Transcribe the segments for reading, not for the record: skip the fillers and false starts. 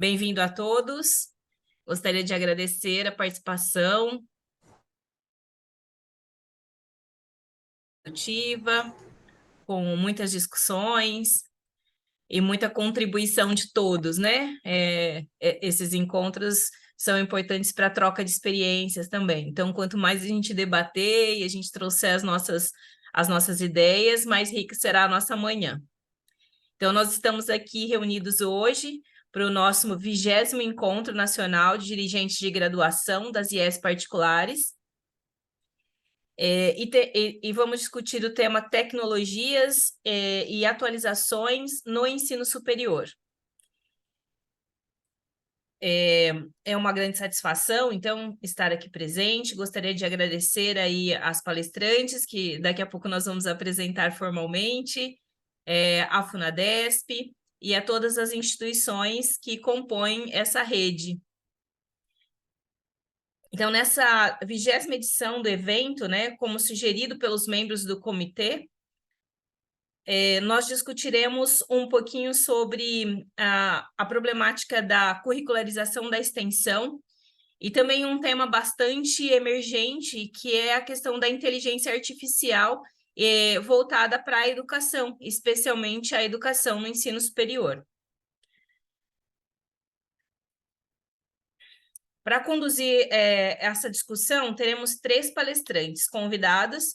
Bem-vindo a todos. Gostaria de agradecer a participação ativa, com muitas discussões e muita contribuição de todos, né? Esses encontros são importantes para a troca de experiências também. Então, quanto mais a gente debater e a gente trouxer as nossas ideias, mais rica será a nossa manhã. Então, nós estamos aqui reunidos hoje para o nosso 20º Encontro Nacional de Dirigentes de Graduação das IES Particulares. E vamos discutir o tema tecnologias e atualizações no ensino superior. É uma grande satisfação, então, estar aqui presente. Gostaria de agradecer aí às palestrantes, que daqui a pouco nós vamos apresentar formalmente, à Funadesp e a todas as instituições que compõem essa rede. Então, nessa 20ª edição do evento, né, como sugerido pelos membros do comitê, nós discutiremos um pouquinho sobre a problemática da curricularização da extensão e também um tema bastante emergente, que é a questão da inteligência artificial voltada para a educação, especialmente a educação no ensino superior. Para conduzir essa discussão, teremos 3 palestrantes convidadas,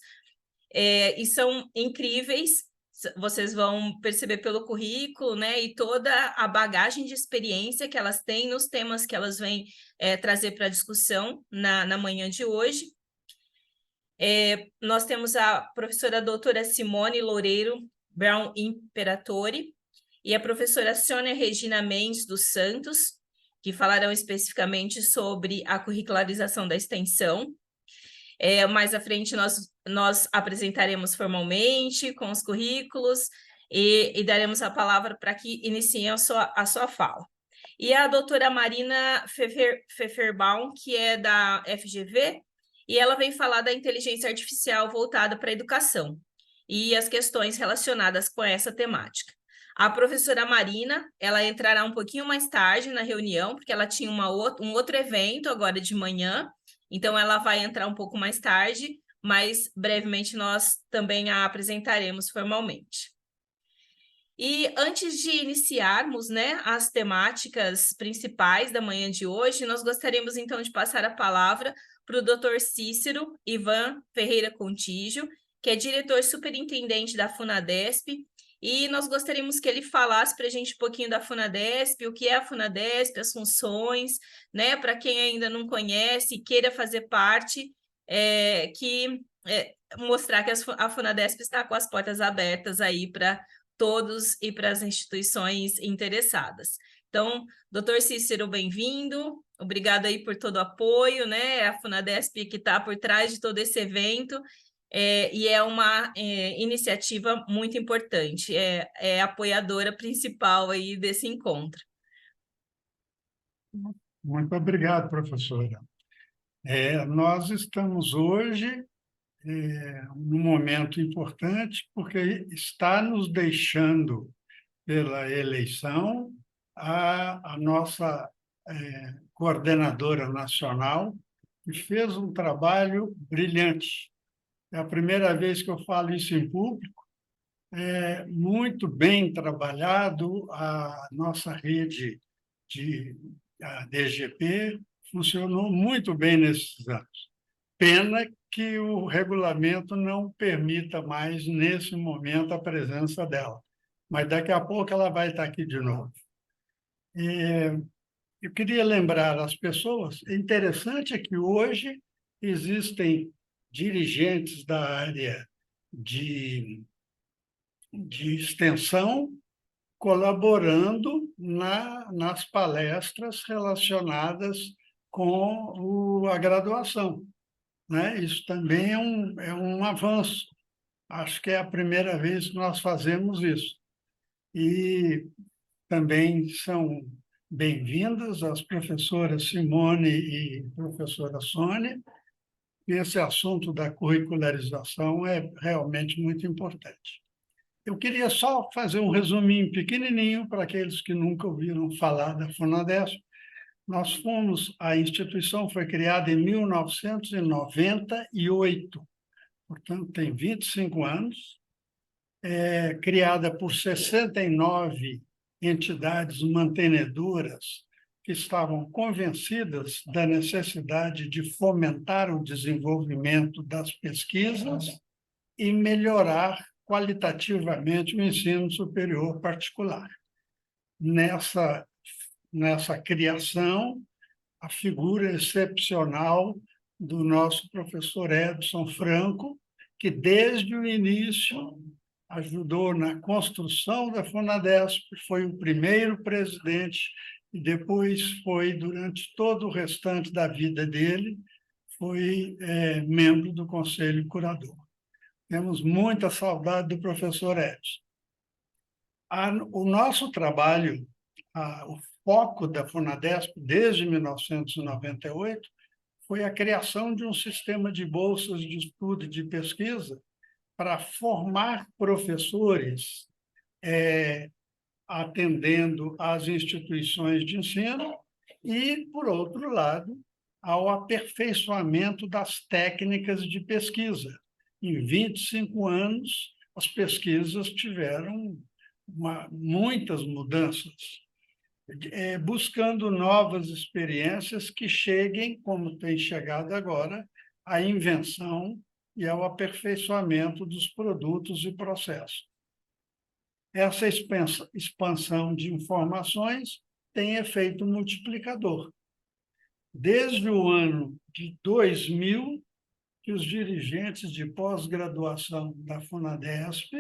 e são incríveis. Vocês vão perceber pelo currículo, né, e toda a bagagem de experiência que elas têm nos temas que elas vêm trazer para a discussão na manhã de hoje. Nós temos a professora doutora Simone Loureiro Brown Imperatori e a professora Sônia Regina Mendes dos Santos, que falarão especificamente sobre a curricularização da extensão. Mais à frente, nós apresentaremos formalmente com os currículos e daremos a palavra para que iniciem a sua fala. E a doutora Marina Pfefferbaum, que é da FGV, e ela vem falar da inteligência artificial voltada para a educação e as questões relacionadas com essa temática. A professora Marina, ela entrará um pouquinho mais tarde na reunião, porque ela tinha um outro evento agora de manhã, então ela vai entrar um pouco mais tarde, mas brevemente nós também a apresentaremos formalmente. E antes de iniciarmos, né, as temáticas principais da manhã de hoje, nós gostaríamos então de passar a palavra para o Dr. Cícero Ivan Ferreira Contígio, que é diretor superintendente da Funadesp, e nós gostaríamos que ele falasse para a gente um pouquinho da Funadesp, o que é a Funadesp, as funções, né, para quem ainda não conhece e queira fazer parte, mostrar que a Funadesp está com as portas abertas aí para todos e para as instituições interessadas. Então, doutor Cícero, bem-vindo, obrigado aí por todo o apoio, né? A Funadesp que está por trás de todo esse evento, e é uma iniciativa muito importante, é a apoiadora principal aí desse encontro. Muito obrigado, professora. Nós estamos hoje num momento importante, porque está nos deixando, pela eleição, a nossa coordenadora nacional, que fez um trabalho brilhante. É a primeira vez que eu falo isso em público. Muito bem trabalhado, a nossa rede a DGP funcionou muito bem nesses anos. Pena que o regulamento não permita mais, nesse momento, a presença dela. Mas daqui a pouco ela vai estar aqui de novo. Eu queria lembrar às pessoas, é interessante que hoje existem dirigentes da área de extensão colaborando nas palestras relacionadas com a graduação, né? Isso também é um avanço. Acho que é a primeira vez que nós fazemos isso. E também são bem-vindas as professoras Simone e professora Sônia. Esse assunto da curricularização é realmente muito importante. Eu queria só fazer um resuminho pequenininho para aqueles que nunca ouviram falar da Funadesp. A instituição foi criada em 1998, portanto, tem 25 anos, criada por 69 entidades mantenedoras que estavam convencidas da necessidade de fomentar o desenvolvimento das pesquisas e melhorar qualitativamente o ensino superior particular. Nessa criação, a figura excepcional do nosso professor Edson Franco, que desde o início ajudou na construção da Funadesp, foi o primeiro presidente e depois foi, durante todo o restante da vida dele, foi membro do Conselho Curador. Temos muita saudade do professor Edson. O nosso trabalho, o foco da Funadesp, desde 1998, foi a criação de um sistema de bolsas de estudo e de pesquisa para formar professores atendendo às instituições de ensino e, por outro lado, ao aperfeiçoamento das técnicas de pesquisa. Em 25 anos, as pesquisas tiveram muitas mudanças, buscando novas experiências que cheguem, como tem chegado agora, à invenção e ao aperfeiçoamento dos produtos e processos. Essa expansão de informações tem efeito multiplicador. Desde o ano de 2000, que os dirigentes de pós-graduação da Funadesp,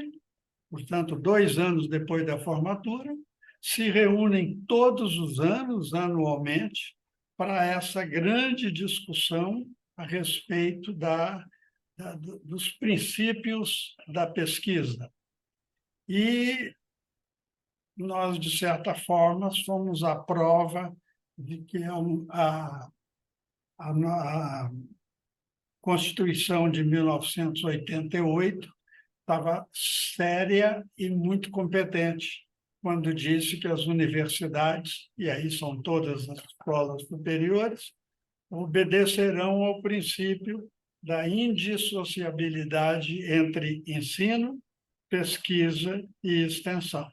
portanto, 2 anos depois da formatura, se reúnem todos os anos, anualmente, para essa grande discussão a respeito dos princípios da pesquisa. E nós, de certa forma, somos a prova de que a Constituição de 1988 estava séria e muito competente quando disse que as universidades, e aí são todas as escolas superiores, obedecerão ao princípio da indissociabilidade entre ensino, pesquisa e extensão.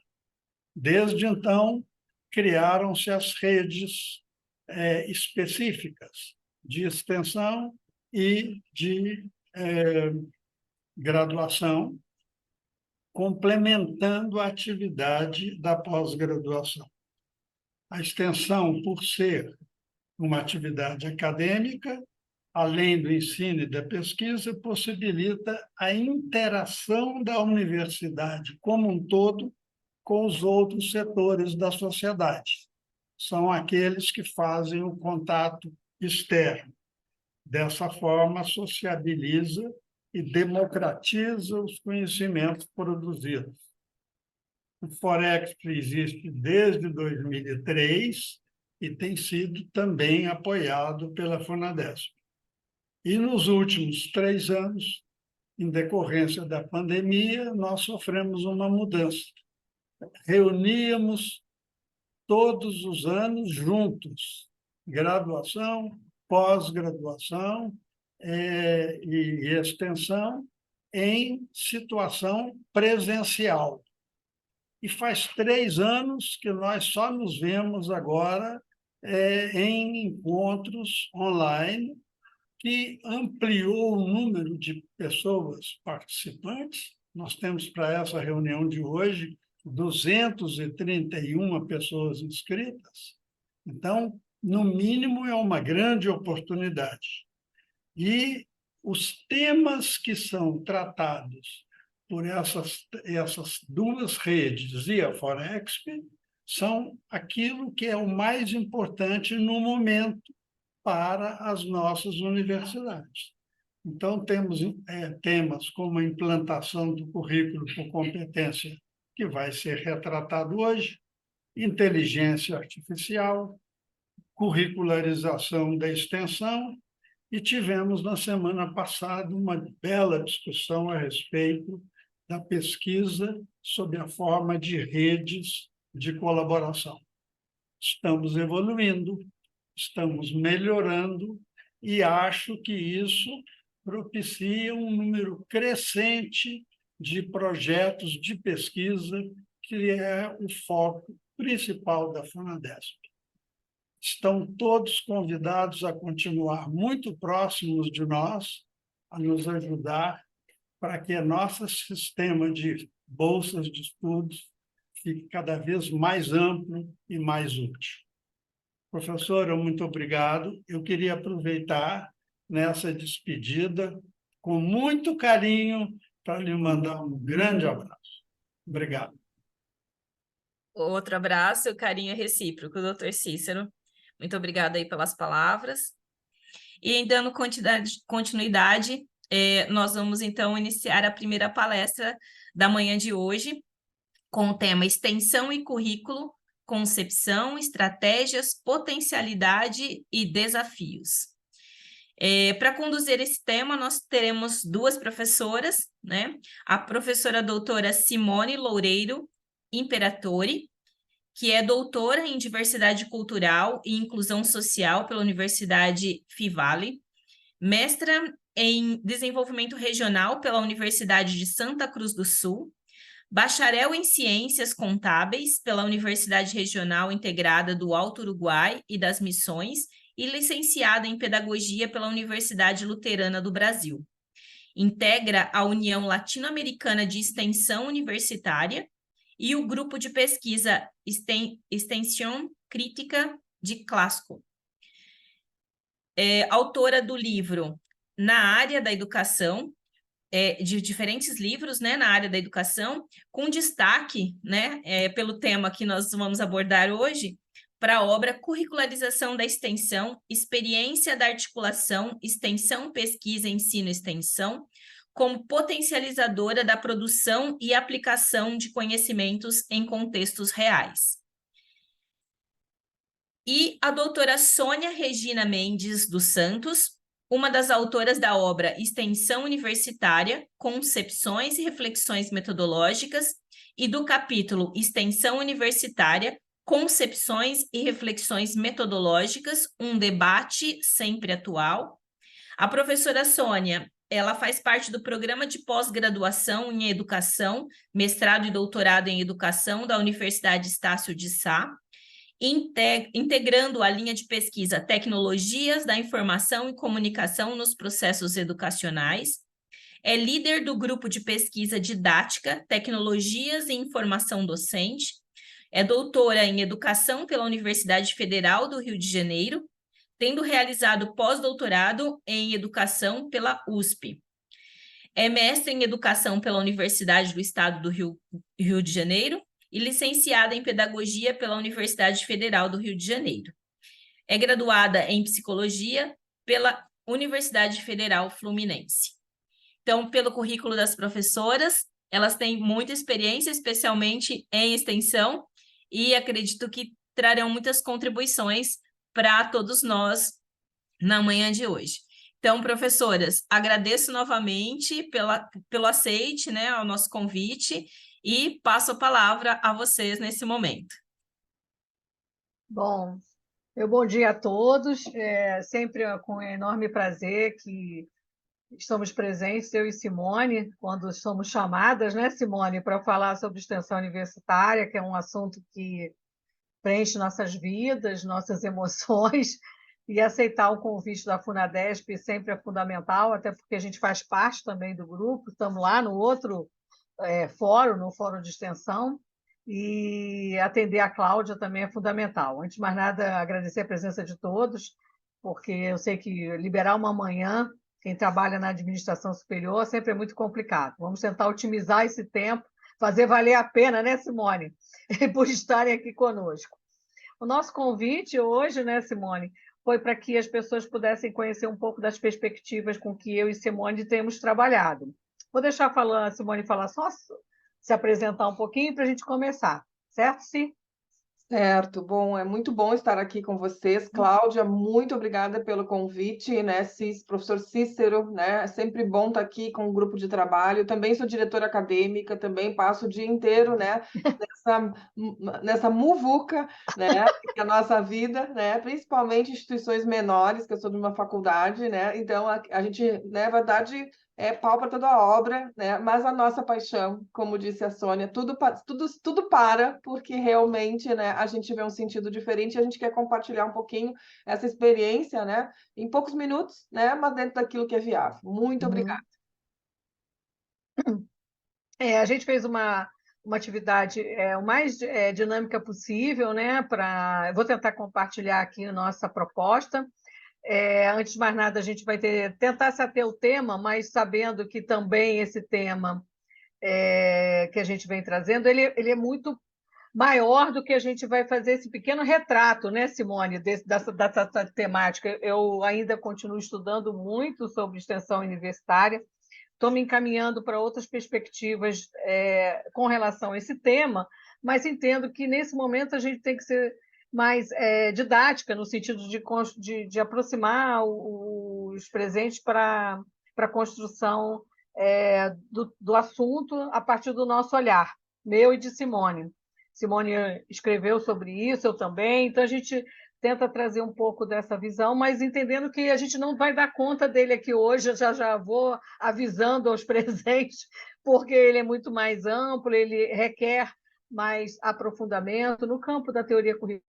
Desde então, criaram-se as redes específicas de extensão e de graduação, complementando a atividade da pós-graduação. A extensão, por ser uma atividade acadêmica, além do ensino e da pesquisa, possibilita a interação da universidade como um todo com os outros setores da sociedade. São aqueles que fazem o contato externo. Dessa forma, sociabiliza e democratiza os conhecimentos produzidos. O Forexp existe desde 2003 e tem sido também apoiado pela Funadesp. E nos últimos 3 anos, em decorrência da pandemia, nós sofremos uma mudança. Reuníamos todos os anos juntos, graduação, pós-graduação e extensão, em situação presencial. E faz 3 anos que nós só nos vemos agora em encontros online, que ampliou o número de pessoas participantes. Nós temos para essa reunião de hoje 231 pessoas inscritas. Então, no mínimo, é uma grande oportunidade. E os temas que são tratados por essas 2 redes e a Forexp são aquilo que é o mais importante no momento para as nossas universidades. Então, temos temas como a implantação do currículo por competência, que vai ser retratado hoje, inteligência artificial, curricularização da extensão, e tivemos, na semana passada, uma bela discussão a respeito da pesquisa sob a forma de redes de colaboração. Estamos evoluindo, estamos melhorando, e acho que isso propicia um número crescente de projetos de pesquisa, que é o foco principal da Funadesp. Estão todos convidados a continuar muito próximos de nós, a nos ajudar para que o nosso sistema de bolsas de estudos fique cada vez mais amplo e mais útil. Professora, muito obrigado. Eu queria aproveitar nessa despedida, com muito carinho, para lhe mandar um grande abraço. Obrigado. Outro abraço, o carinho é recíproco, doutor Cícero. Muito obrigada aí pelas palavras. E dando continuidade, nós vamos então iniciar a primeira palestra da manhã de hoje, com o tema Extensão e Currículo, Concepção, Estratégias, Potencialidade e Desafios. Para conduzir esse tema, nós teremos duas professoras, né? A professora doutora Simone Loureiro Imperatori, que é doutora em Diversidade Cultural e Inclusão Social pela Universidade Fivale, mestra em Desenvolvimento Regional pela Universidade de Santa Cruz do Sul, bacharel em Ciências Contábeis pela Universidade Regional Integrada do Alto Uruguai e das Missões e licenciada em Pedagogia pela Universidade Luterana do Brasil. Integra a União Latino-Americana de Extensão Universitária e o grupo de pesquisa Extensión Crítica de Clássico. Autora do livro Na Área da Educação, de diferentes livros, né, na área da educação, com destaque, né, pelo tema que nós vamos abordar hoje, para a obra Curricularização da Extensão, Experiência da Articulação, Extensão, Pesquisa, Ensino e Extensão, como potencializadora da produção e aplicação de conhecimentos em contextos reais. E a doutora Sônia Regina Mendes dos Santos, uma das autoras da obra Extensão Universitária, Concepções e Reflexões Metodológicas, e do capítulo Extensão Universitária, Concepções e Reflexões Metodológicas, um debate sempre atual. A professora Sônia, ela faz parte do programa de pós-graduação em Educação, mestrado e doutorado em Educação da Universidade Estácio de Sá, integrando a linha de pesquisa Tecnologias da Informação e Comunicação nos Processos Educacionais. É líder do grupo de pesquisa Didática, Tecnologias e Informação Docente. É doutora em Educação pela Universidade Federal do Rio de Janeiro, tendo realizado pós-doutorado em Educação pela USP. É mestre em Educação pela Universidade do Estado do Rio de Janeiro e licenciada em Pedagogia pela Universidade Federal do Rio de Janeiro. É graduada em Psicologia pela Universidade Federal Fluminense. Então, pelo currículo das professoras, elas têm muita experiência, especialmente em extensão, e acredito que trarão muitas contribuições para todos nós na manhã de hoje. Então, professoras, agradeço novamente pelo aceite, né, ao nosso convite, e passo a palavra a vocês nesse momento. Bom, bom dia a todos. Sempre com enorme prazer que estamos presentes, eu e Simone, quando somos chamadas, né, Simone, para falar sobre extensão universitária, que é um assunto que preenche nossas vidas, nossas emoções, e aceitar o convite da Funadesp sempre é fundamental, até porque a gente faz parte também do grupo, estamos lá no outro fórum, no fórum de extensão, e atender a Cláudia também é fundamental. Antes de mais nada, agradecer a presença de todos, porque eu sei que liberar uma manhã, quem trabalha na administração superior, sempre é muito complicado. Vamos tentar otimizar esse tempo, fazer valer a pena, né, Simone, por estarem aqui conosco. O nosso convite hoje, né, Simone, foi para que as pessoas pudessem conhecer um pouco das perspectivas com que eu e Simone temos trabalhado. Vou deixar a Simone falar só, se apresentar um pouquinho para a gente começar, certo, Si? Certo, bom, é muito bom estar aqui com vocês. Cláudia, muito obrigada pelo convite, né? Professor Cícero, né? É sempre bom estar aqui com o grupo de trabalho. Também sou diretora acadêmica, também passo o dia inteiro, né? Nessa muvuca, né? Que é a nossa vida, né? Principalmente instituições menores, que eu sou de uma faculdade, né? Então a gente, né, na verdade, é pau para toda a obra, né? Mas a nossa paixão, como disse a Sônia, tudo para, porque realmente, né, a gente vê um sentido diferente e a gente quer compartilhar um pouquinho essa experiência, né, em poucos minutos, né, mas dentro daquilo que é viável. Muito obrigada. A gente fez uma atividade o mais dinâmica possível, né? Eu vou tentar compartilhar aqui a nossa proposta. Antes de mais nada, a gente vai tentar se ater ao tema, mas sabendo que também esse tema que a gente vem trazendo, ele é muito maior do que a gente vai fazer esse pequeno retrato, né, Simone, dessa temática. Eu ainda continuo estudando muito sobre extensão universitária, estou me encaminhando para outras perspectivas com relação a esse tema, mas entendo que, nesse momento, a gente tem que ser mais didática, no sentido de aproximar os presentes para a construção do assunto a partir do nosso olhar, meu e de Simone. Simone escreveu sobre isso, eu também, então a gente tenta trazer um pouco dessa visão, mas entendendo que a gente não vai dar conta dele aqui hoje, eu já vou avisando aos presentes, porque ele é muito mais amplo, ele requer mais aprofundamento no campo da teoria curricular,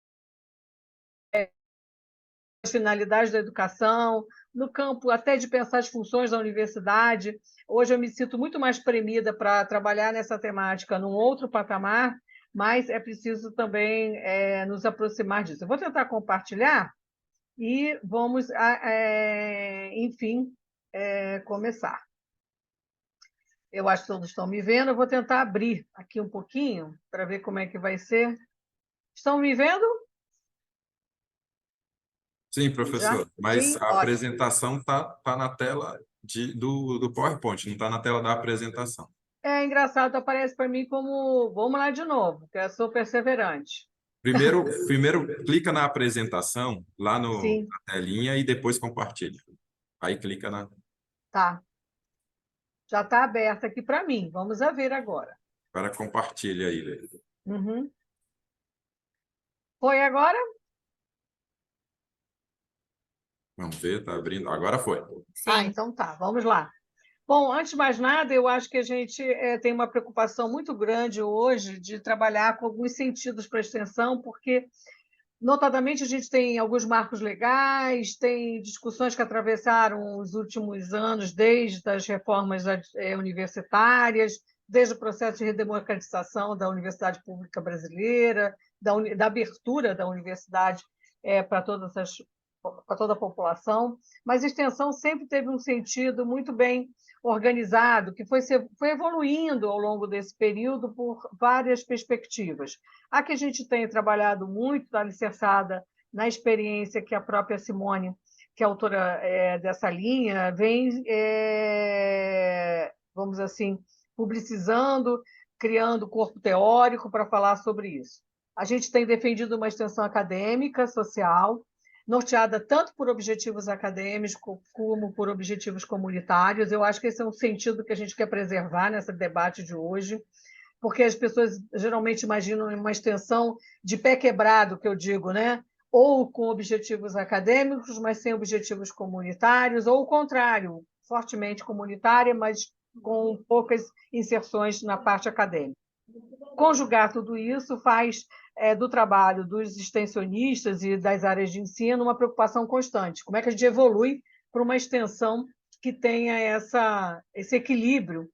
as finalidades da educação, no campo até de pensar as funções da universidade. Hoje eu me sinto muito mais premida para trabalhar nessa temática num outro patamar, mas é preciso também nos aproximar disso. Eu vou tentar compartilhar e vamos, enfim, começar. Eu acho que todos estão me vendo. Eu vou tentar abrir aqui um pouquinho para ver como é que vai ser. Estão me vendo? Sim, professor, mas Sim? a Ótimo. apresentação está na tela do PowerPoint, não está na tela da apresentação. É engraçado, aparece para mim como... Vamos lá de novo, que eu sou perseverante. Primeiro clica na apresentação, lá Sim, na telinha, e depois compartilha. Aí clica na... tá. Já está aberta aqui para mim. Vamos a ver agora. Agora compartilha aí. Uhum. Foi agora? Vamos ver, está abrindo. Agora foi. Sim. Então tá, vamos lá. Bom, antes de mais nada, eu acho que a gente tem uma preocupação muito grande hoje de trabalhar com alguns sentidos para a extensão, porque, notadamente, a gente tem alguns marcos legais, tem discussões que atravessaram os últimos anos, desde as reformas universitárias, desde o processo de redemocratização da Universidade Pública Brasileira, da abertura da universidade para toda a população, mas a extensão sempre teve um sentido muito bem organizado, que foi evoluindo ao longo desse período por várias perspectivas. A que a gente tem trabalhado muito, está alicerçada na experiência que a própria Simone, que é autora dessa linha, vem, vamos assim, publicizando, criando corpo teórico para falar sobre isso. A gente tem defendido uma extensão acadêmica, social, norteada tanto por objetivos acadêmicos como por objetivos comunitários. Eu acho que esse é um sentido que a gente quer preservar nesse debate de hoje, porque as pessoas geralmente imaginam uma extensão de pé quebrado, que eu digo, né? Ou com objetivos acadêmicos, mas sem objetivos comunitários, ou o contrário, fortemente comunitária, mas com poucas inserções na parte acadêmica. Conjugar tudo isso faz do trabalho dos extensionistas e das áreas de ensino uma preocupação constante. Como é que a gente evolui para uma extensão que tenha esse equilíbrio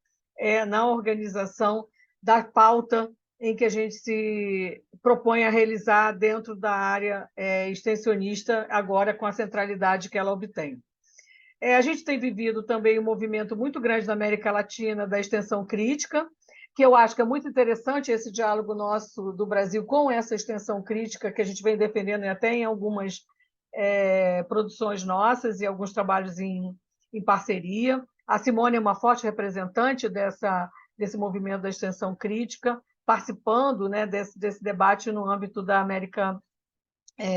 na organização da pauta em que a gente se propõe a realizar dentro da área extensionista, agora com a centralidade que ela obtém. A gente tem vivido também um movimento muito grande na América Latina da extensão crítica, que eu acho que é muito interessante esse diálogo nosso do Brasil com essa extensão crítica que a gente vem defendendo até em algumas produções nossas e alguns trabalhos em parceria. A Simone é uma forte representante desse movimento da extensão crítica, participando, né, desse debate no âmbito da América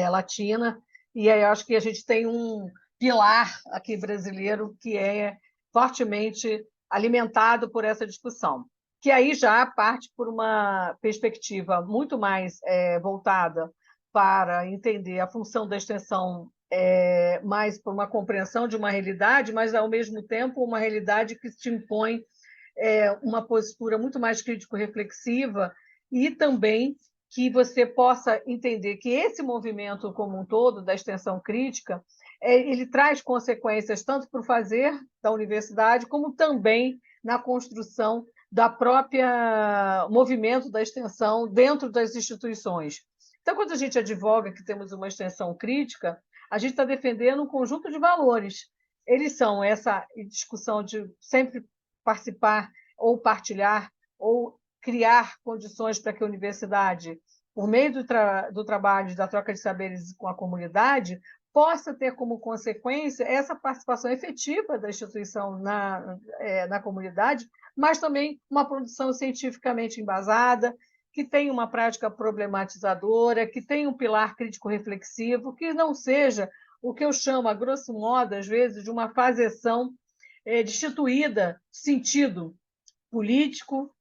Latina, e aí eu acho que a gente tem um pilar aqui brasileiro que é fortemente alimentado por essa discussão, que aí já parte por uma perspectiva muito mais voltada para entender a função da extensão mais por uma compreensão de uma realidade, mas, ao mesmo tempo, uma realidade que te impõe uma postura muito mais crítico-reflexiva e também que você possa entender que esse movimento como um todo, da extensão crítica, ele traz consequências tanto para o fazer da universidade, como também na construção da própria movimento da extensão dentro das instituições. Então, quando a gente advoga que temos uma extensão crítica, a gente está defendendo um conjunto de valores. Eles são essa discussão de sempre participar ou partilhar ou criar condições para que a universidade, por meio do trabalho, da troca de saberes com a comunidade, possa ter como consequência essa participação efetiva da instituição na comunidade, mas também uma produção cientificamente embasada, que tenha uma prática problematizadora, que tenha um pilar crítico-reflexivo, que não seja o que eu chamo, a grosso modo, às vezes, de uma fazeção destituída de sentido político,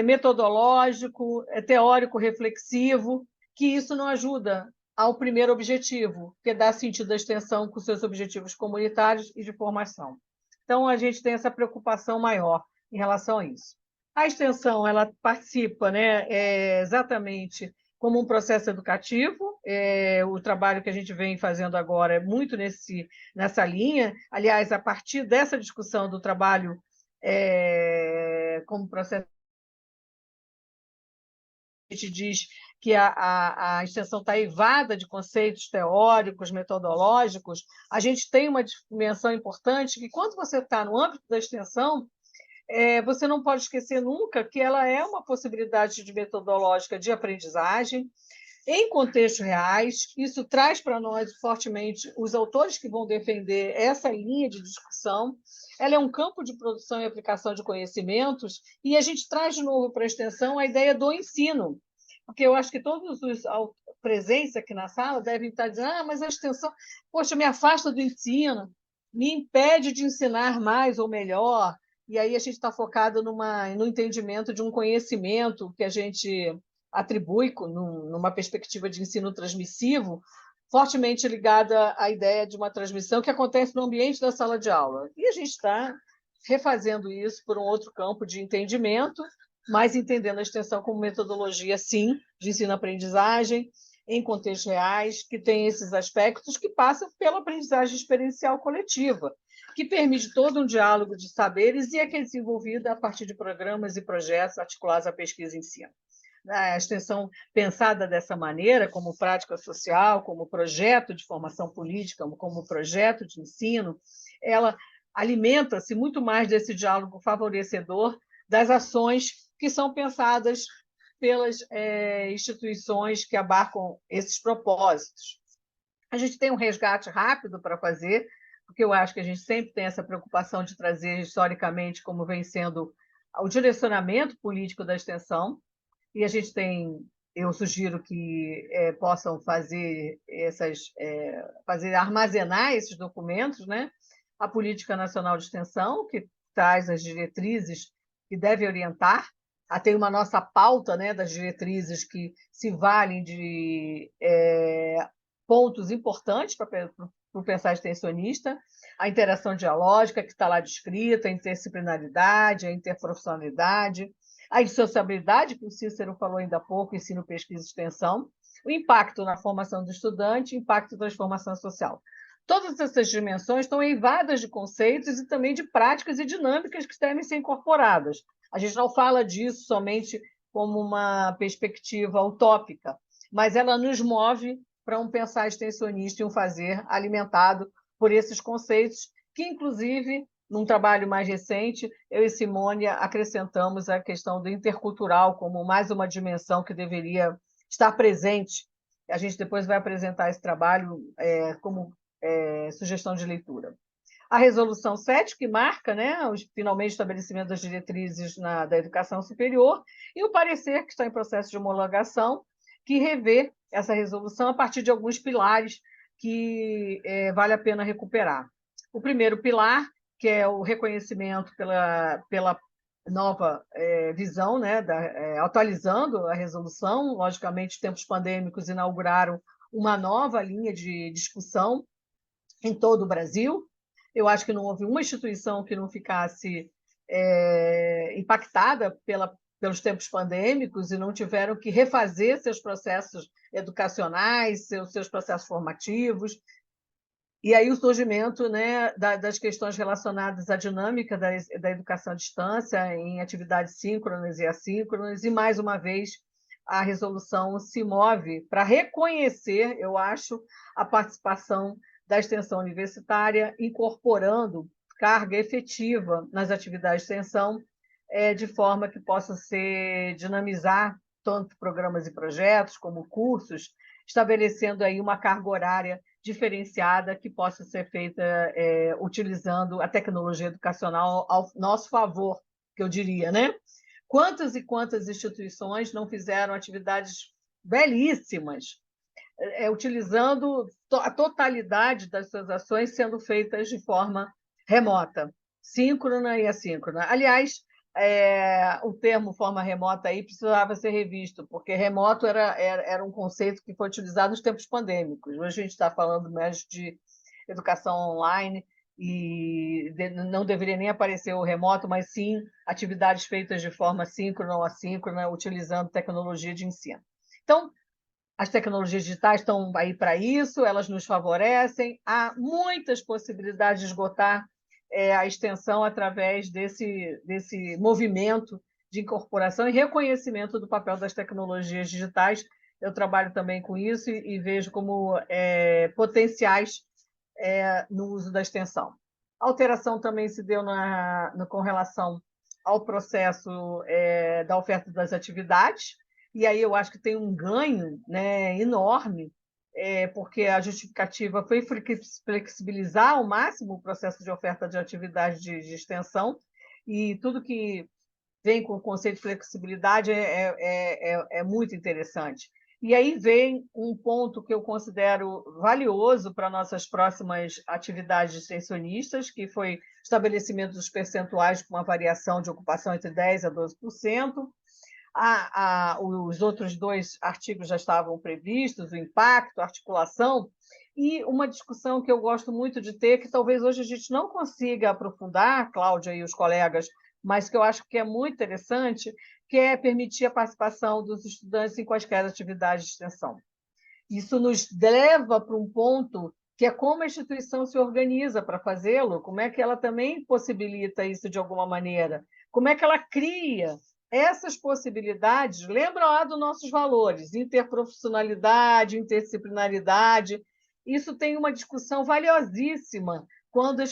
metodológico, teórico-reflexivo, que isso não ajuda ao primeiro objetivo, que é dar sentido à extensão com seus objetivos comunitários e de formação. Então, a gente tem essa preocupação maior em relação a isso. A extensão ela participa, né, exatamente como um processo educativo. O trabalho que a gente vem fazendo agora é muito nessa linha. Aliás, a partir dessa discussão do trabalho como processo, a gente diz que a extensão está eivada de conceitos teóricos, metodológicos. A gente tem uma dimensão importante que, quando você está no âmbito da extensão, você não pode esquecer nunca que ela é uma possibilidade de metodológica de aprendizagem em contextos reais. Isso traz para nós fortemente os autores que vão defender essa linha de discussão. Ela é um campo de produção e aplicação de conhecimentos, e a gente traz de novo para a extensão a ideia do ensino, porque eu acho que todos os presentes aqui na sala devem estar dizendo: mas a extensão, poxa, me afasta do ensino, me impede de ensinar mais ou melhor. E aí a gente está focado no entendimento de um conhecimento que a gente atribui numa perspectiva de ensino transmissivo, fortemente ligada à ideia de uma transmissão que acontece no ambiente da sala de aula. E a gente está refazendo isso por um outro campo de entendimento, mas entendendo a extensão como metodologia, sim, de ensino-aprendizagem, em contextos reais, que tem esses aspectos que passam pela aprendizagem experiencial coletiva, que permite todo um diálogo de saberes e é que é desenvolvida a partir de programas e projetos articulados à pesquisa e ensino. A extensão pensada dessa maneira, como prática social, como projeto de formação política, como projeto de ensino, ela alimenta-se muito mais desse diálogo favorecedor das ações que são pensadas pelas instituições que abarcam esses propósitos. A gente tem um resgate rápido para fazer, porque eu acho que a gente sempre tem essa preocupação de trazer historicamente como vem sendo o direcionamento político da extensão, e a gente tem, eu sugiro que possam fazer armazenar esses documentos, né? A Política Nacional de Extensão, que traz as diretrizes que deve orientar. Tem uma nossa pauta, né, das diretrizes que se valem de pontos importantes para o pensar extensionista: a interação dialógica, que está lá descrita, a interdisciplinaridade, a interprofissionalidade, a indissociabilidade, que o Cícero falou ainda há pouco, ensino, pesquisa e extensão, o impacto na formação do estudante, impacto e transformação social. Todas essas dimensões estão eivadas de conceitos e também de práticas e dinâmicas que devem ser incorporadas. A gente não fala disso somente como uma perspectiva utópica, mas ela nos move para um pensar extensionista e um fazer alimentado por esses conceitos, que, inclusive, num trabalho mais recente, eu e Simone acrescentamos a questão do intercultural como mais uma dimensão que deveria estar presente. A gente depois vai apresentar esse trabalho como sugestão de leitura. A Resolução 7, que marca, né, finalmente o estabelecimento das diretrizes da educação superior, e o parecer, que está em processo de homologação, que revê essa resolução a partir de alguns pilares que vale a pena recuperar. O primeiro pilar, que é o reconhecimento pela nova visão, né, atualizando a resolução. Logicamente, os tempos pandêmicos inauguraram uma nova linha de discussão em todo o Brasil. Eu acho que não houve uma instituição que não ficasse impactada pelos tempos pandêmicos e não tiveram que refazer seus processos educacionais, seus processos formativos. E aí o surgimento, né, das questões relacionadas à dinâmica da educação à distância, em atividades síncronas e assíncronas, e, mais uma vez, a resolução se move para reconhecer, eu acho, a participação da extensão universitária, incorporando carga efetiva nas atividades de extensão, de forma que possa dinamizar tanto programas e projetos como cursos, estabelecendo aí uma carga horária diferenciada que possa ser feita utilizando a tecnologia educacional ao nosso favor, que eu diria, né? Quantas e quantas instituições não fizeram atividades belíssimas, utilizando a totalidade das suas ações sendo feitas de forma remota, síncrona e assíncrona. Aliás, o termo forma remota aí precisava ser revisto, porque remoto era um conceito que foi utilizado nos tempos pandêmicos. Hoje a gente está falando mais de educação online e não deveria nem aparecer o remoto, mas sim atividades feitas de forma síncrona ou assíncrona, utilizando tecnologia de ensino. Então, as tecnologias digitais estão aí para isso, elas nos favorecem, há muitas possibilidades de esgotar a extensão através desse movimento de incorporação e reconhecimento do papel das tecnologias digitais. Eu trabalho também com isso e vejo como potenciais no uso da extensão. A alteração também se deu com relação ao processo da oferta das atividades, e aí eu acho que tem um ganho, né, enorme, porque a justificativa foi flexibilizar ao máximo o processo de oferta de atividade de extensão, e tudo que vem com o conceito de flexibilidade é muito interessante. E aí vem um ponto que eu considero valioso para nossas próximas atividades extensionistas, que foi o estabelecimento dos percentuais com uma variação de ocupação entre 10% a 12%. Os outros 2 artigos já estavam previstos, o impacto, a articulação, e uma discussão que eu gosto muito de ter, que talvez hoje a gente não consiga aprofundar, Cláudia e os colegas, mas que eu acho que é muito interessante, que é permitir a participação dos estudantes em quaisquer atividades de extensão. Isso nos leva para um ponto que é como a instituição se organiza para fazê-lo, como é que ela também possibilita isso de alguma maneira, como é que ela cria essas possibilidades. Lembra lá dos nossos valores, interprofissionalidade, interdisciplinaridade. Isso tem uma discussão valiosíssima quando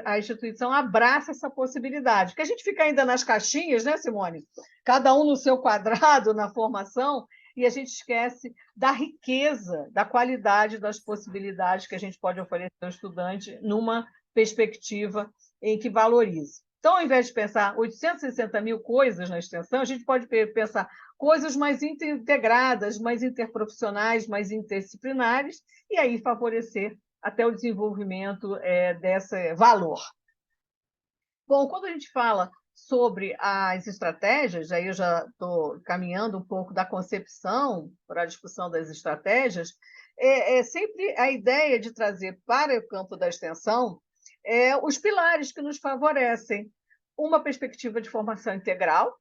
a instituição abraça essa possibilidade. Porque a gente fica ainda nas caixinhas, né, Simone? Cada um no seu quadrado na formação, e a gente esquece da riqueza, da qualidade das possibilidades que a gente pode oferecer ao estudante numa perspectiva em que valorize. Então, ao invés de pensar 860 mil coisas na extensão, a gente pode pensar coisas mais integradas, mais interprofissionais, mais interdisciplinares, e aí favorecer até o desenvolvimento desse valor. Bom, quando a gente fala sobre as estratégias, aí eu já estou caminhando um pouco da concepção para a discussão das estratégias, é sempre a ideia de trazer para o campo da extensão os pilares que nos favorecem. Uma perspectiva de formação integral,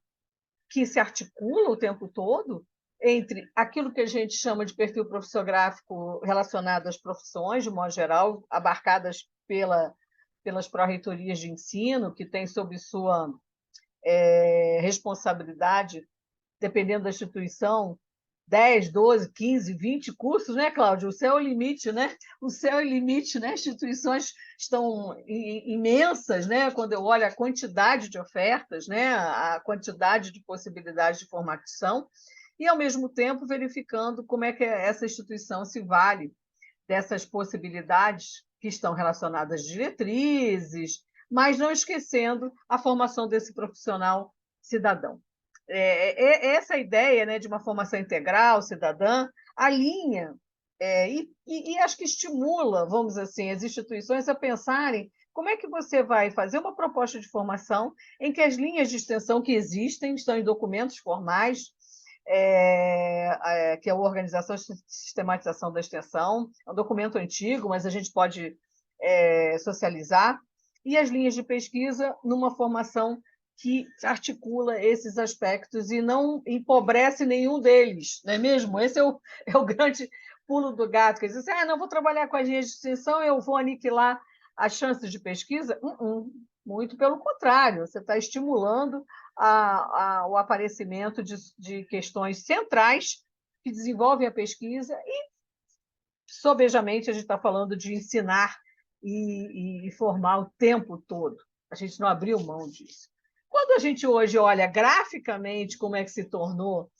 que se articula o tempo todo entre aquilo que a gente chama de perfil profissiográfico relacionado às profissões, de modo geral, abarcadas pelas pró-reitorias de ensino, que tem sob sua responsabilidade, dependendo da instituição, 10, 12, 15, 20 cursos, né, Cláudio? O céu é o limite, né? O céu é o limite, né? Instituições estão imensas, né? Quando eu olho a quantidade de ofertas, né? A quantidade de possibilidades de formação, e, ao mesmo tempo, verificando como é que essa instituição se vale dessas possibilidades que estão relacionadas às diretrizes, mas não esquecendo a formação desse profissional cidadão. Essa ideia, né, de uma formação integral, cidadã, alinha e acho que estimula, vamos dizer assim, as instituições a pensarem como é que você vai fazer uma proposta de formação em que as linhas de extensão que existem estão em documentos formais, que é a Organização de Sistematização da Extensão, é um documento antigo, mas a gente pode socializar, e as linhas de pesquisa numa formação que articula esses aspectos e não empobrece nenhum deles, não é mesmo? Esse é o grande pulo do gato, que diz assim, não vou trabalhar com as linhas de extensão, eu vou aniquilar as chances de pesquisa? Muito pelo contrário, você está estimulando o aparecimento de questões centrais que desenvolvem a pesquisa e, sobejamente, a gente está falando de ensinar e formar o tempo todo. A gente não abriu mão disso. Quando a gente hoje olha graficamente como é que se tornou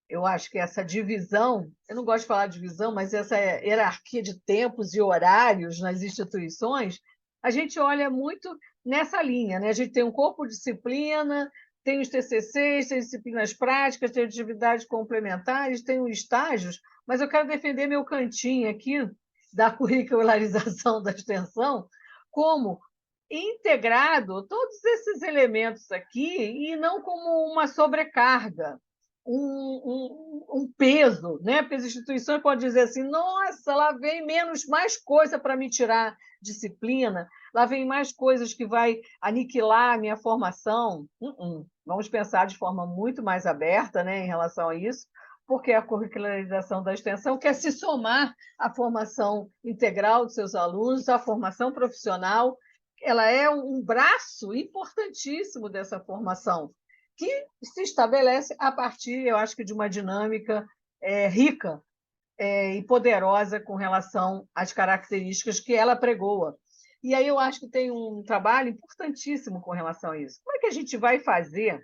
eu acho que essa divisão, eu não gosto de falar divisão, mas essa hierarquia de tempos e horários nas instituições, a gente olha muito nessa linha, né? A gente tem um corpo de disciplina, tem os TCCs, tem disciplinas práticas, tem atividades complementares, tem os estágios, mas eu quero defender meu cantinho aqui da curricularização da extensão como integrado todos esses elementos aqui e não como uma sobrecarga, um peso, né? Porque as instituições podem dizer assim, nossa, lá vem mais coisa para me tirar disciplina, lá vem mais coisas que vai aniquilar a minha formação. Vamos pensar de forma muito mais aberta, né, em relação a isso, porque a curricularização da extensão quer se somar à formação integral dos seus alunos, à formação profissional. Ela é um braço importantíssimo dessa formação, que se estabelece a partir, eu acho que, de uma dinâmica rica e poderosa com relação às características que ela pregoa. E aí eu acho que tem um trabalho importantíssimo com relação a isso. Como é que a gente vai fazer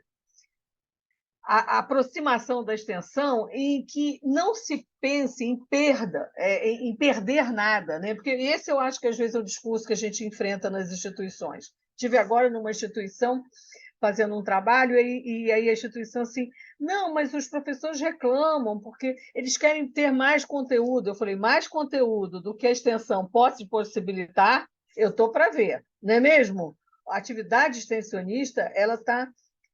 a aproximação da extensão em que não se pense em perda, em perder nada, né? Porque esse eu acho que às vezes é o discurso que a gente enfrenta nas instituições. Estive agora numa instituição fazendo um trabalho e aí a instituição assim, não, mas os professores reclamam porque eles querem ter mais conteúdo. Eu falei, mais conteúdo do que a extensão pode possibilitar, eu estou para ver, não é mesmo? A atividade extensionista ela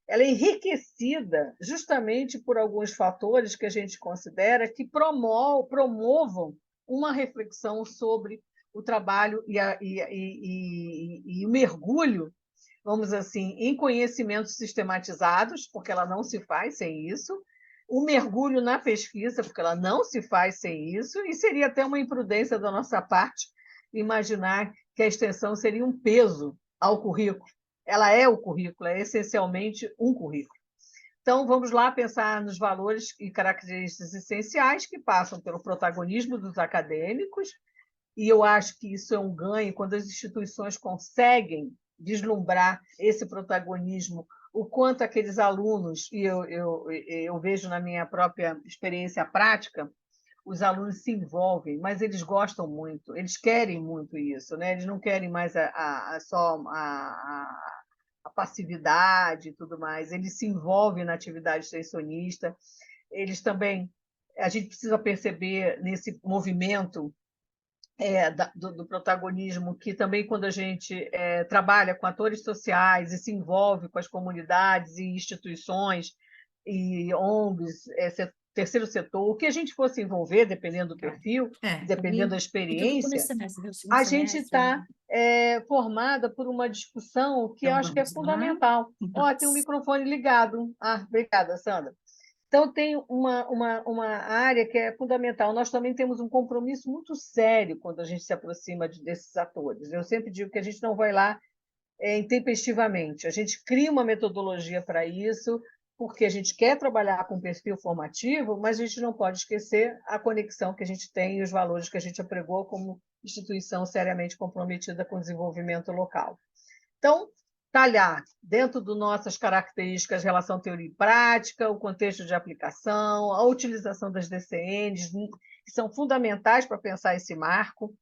é enriquecida justamente por alguns fatores que a gente considera que promovam uma reflexão sobre o trabalho e o mergulho, vamos assim, em conhecimentos sistematizados, porque ela não se faz sem isso, o mergulho na pesquisa, porque ela não se faz sem isso, e seria até uma imprudência da nossa parte imaginar que a extensão seria um peso ao currículo. Ela é o currículo, é essencialmente um currículo. Então, vamos lá pensar nos valores e características essenciais que passam pelo protagonismo dos acadêmicos, e eu acho que isso é um ganho quando as instituições conseguem vislumbrar esse protagonismo, o quanto aqueles alunos, e eu vejo na minha própria experiência prática, os alunos se envolvem, mas eles gostam muito, eles querem muito isso, né? Eles não querem mais só a passividade e tudo mais, eles se envolvem na atividade extensionista, eles também, a gente precisa perceber nesse movimento do protagonismo, que também quando a gente trabalha com atores sociais e se envolve com as comunidades e instituições e ONGs, terceiro setor, o que a gente for se envolver, dependendo do perfil, dependendo da experiência, a gente está formada por uma discussão que eu acho que é fundamental. Tem um microfone ligado. Obrigada, Sandra. Então, tem uma área que é fundamental. Nós também temos um compromisso muito sério quando a gente se aproxima desses atores. Eu sempre digo que a gente não vai lá intempestivamente. A gente cria uma metodologia para isso, porque a gente quer trabalhar com perfil formativo, mas a gente não pode esquecer a conexão que a gente tem e os valores que a gente apregou como instituição seriamente comprometida com o desenvolvimento local. Então, talhar dentro das nossas características, relação teoria e prática, o contexto de aplicação, a utilização das DCNs, que são fundamentais para pensar esse marco,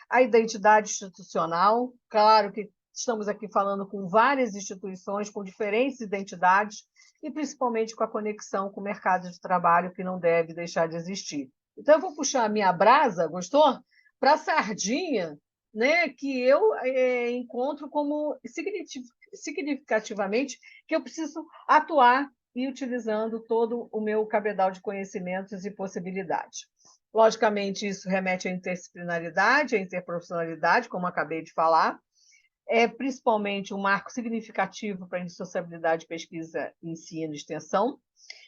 a identidade institucional, claro que estamos aqui falando com várias instituições, com diferentes identidades, e principalmente com a conexão com o mercado de trabalho, que não deve deixar de existir. Então, eu vou puxar a minha brasa, gostou? Para a sardinha, né, que eu encontro como significativamente que eu preciso atuar e utilizando todo o meu cabedal de conhecimentos e possibilidades. Logicamente, isso remete à interdisciplinaridade, à interprofissionalidade, como acabei de falar, é principalmente um marco significativo para a indissociabilidade, pesquisa, ensino e extensão,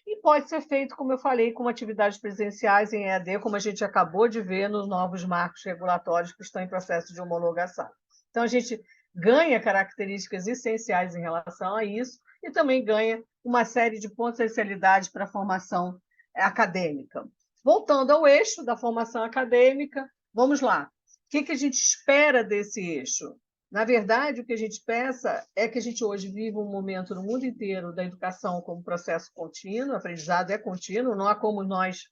e pode ser feito, como eu falei, com atividades presenciais em EAD, como a gente acabou de ver nos novos marcos regulatórios que estão em processo de homologação. Então, a gente ganha características essenciais em relação a isso e também ganha uma série de potencialidades para a formação acadêmica. Voltando ao eixo da formação acadêmica, vamos lá. O que a gente espera desse eixo? Na verdade, o que a gente pensa é que a gente hoje vive um momento no mundo inteiro da educação como processo contínuo, o aprendizado é contínuo, não há como nós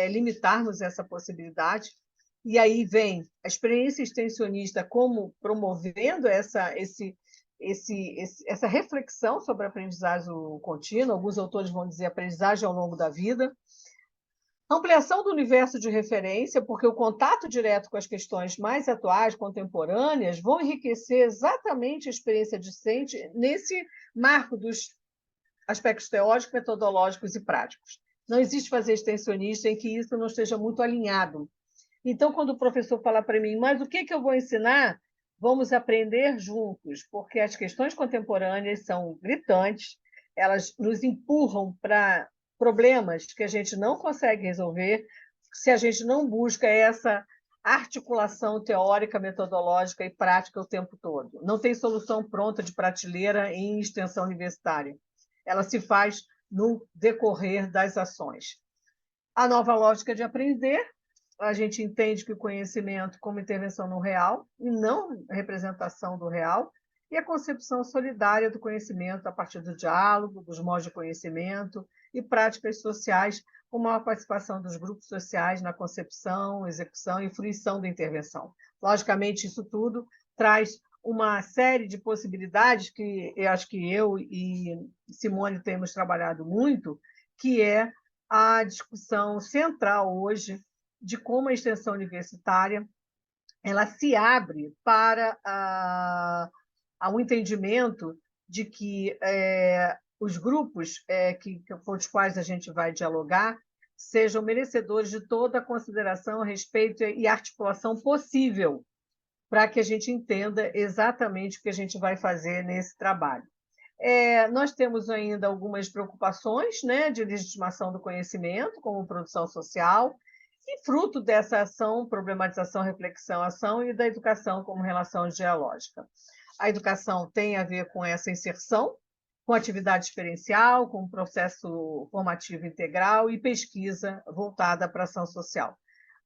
limitarmos essa possibilidade. E aí vem a experiência extensionista como promovendo essa reflexão sobre a aprendizagem contínua, alguns autores vão dizer aprendizagem ao longo da vida, ampliação do universo de referência, porque o contato direto com as questões mais atuais, contemporâneas, vão enriquecer exatamente a experiência discente nesse marco dos aspectos teóricos, metodológicos e práticos. Não existe fazer extensionista em que isso não esteja muito alinhado. Então, quando o professor fala para mim, mas o que eu vou ensinar? Vamos aprender juntos, porque as questões contemporâneas são gritantes, elas nos empurram para problemas que a gente não consegue resolver se a gente não busca essa articulação teórica, metodológica e prática o tempo todo. Não tem solução pronta de prateleira em extensão universitária. Ela se faz no decorrer das ações. A nova lógica de aprender, a gente entende que o conhecimento como intervenção no real e não representação do real, e a concepção solidária do conhecimento a partir do diálogo, dos modos de conhecimento e práticas sociais, como a participação dos grupos sociais na concepção, execução e fruição da intervenção. Logicamente, isso tudo traz uma série de possibilidades que eu acho que eu e Simone temos trabalhado muito, que é a discussão central hoje de como a extensão universitária ela se abre para um entendimento de que os grupos com os quais a gente vai dialogar sejam merecedores de toda a consideração, respeito e articulação possível para que a gente entenda exatamente o que a gente vai fazer nesse trabalho. Nós temos ainda algumas preocupações, né, de legitimação do conhecimento, como produção social, e fruto dessa ação, problematização, reflexão, ação, e da educação como relação dialógica. A educação tem a ver com essa inserção, com atividade experiencial, com processo formativo integral e pesquisa voltada para a ação social.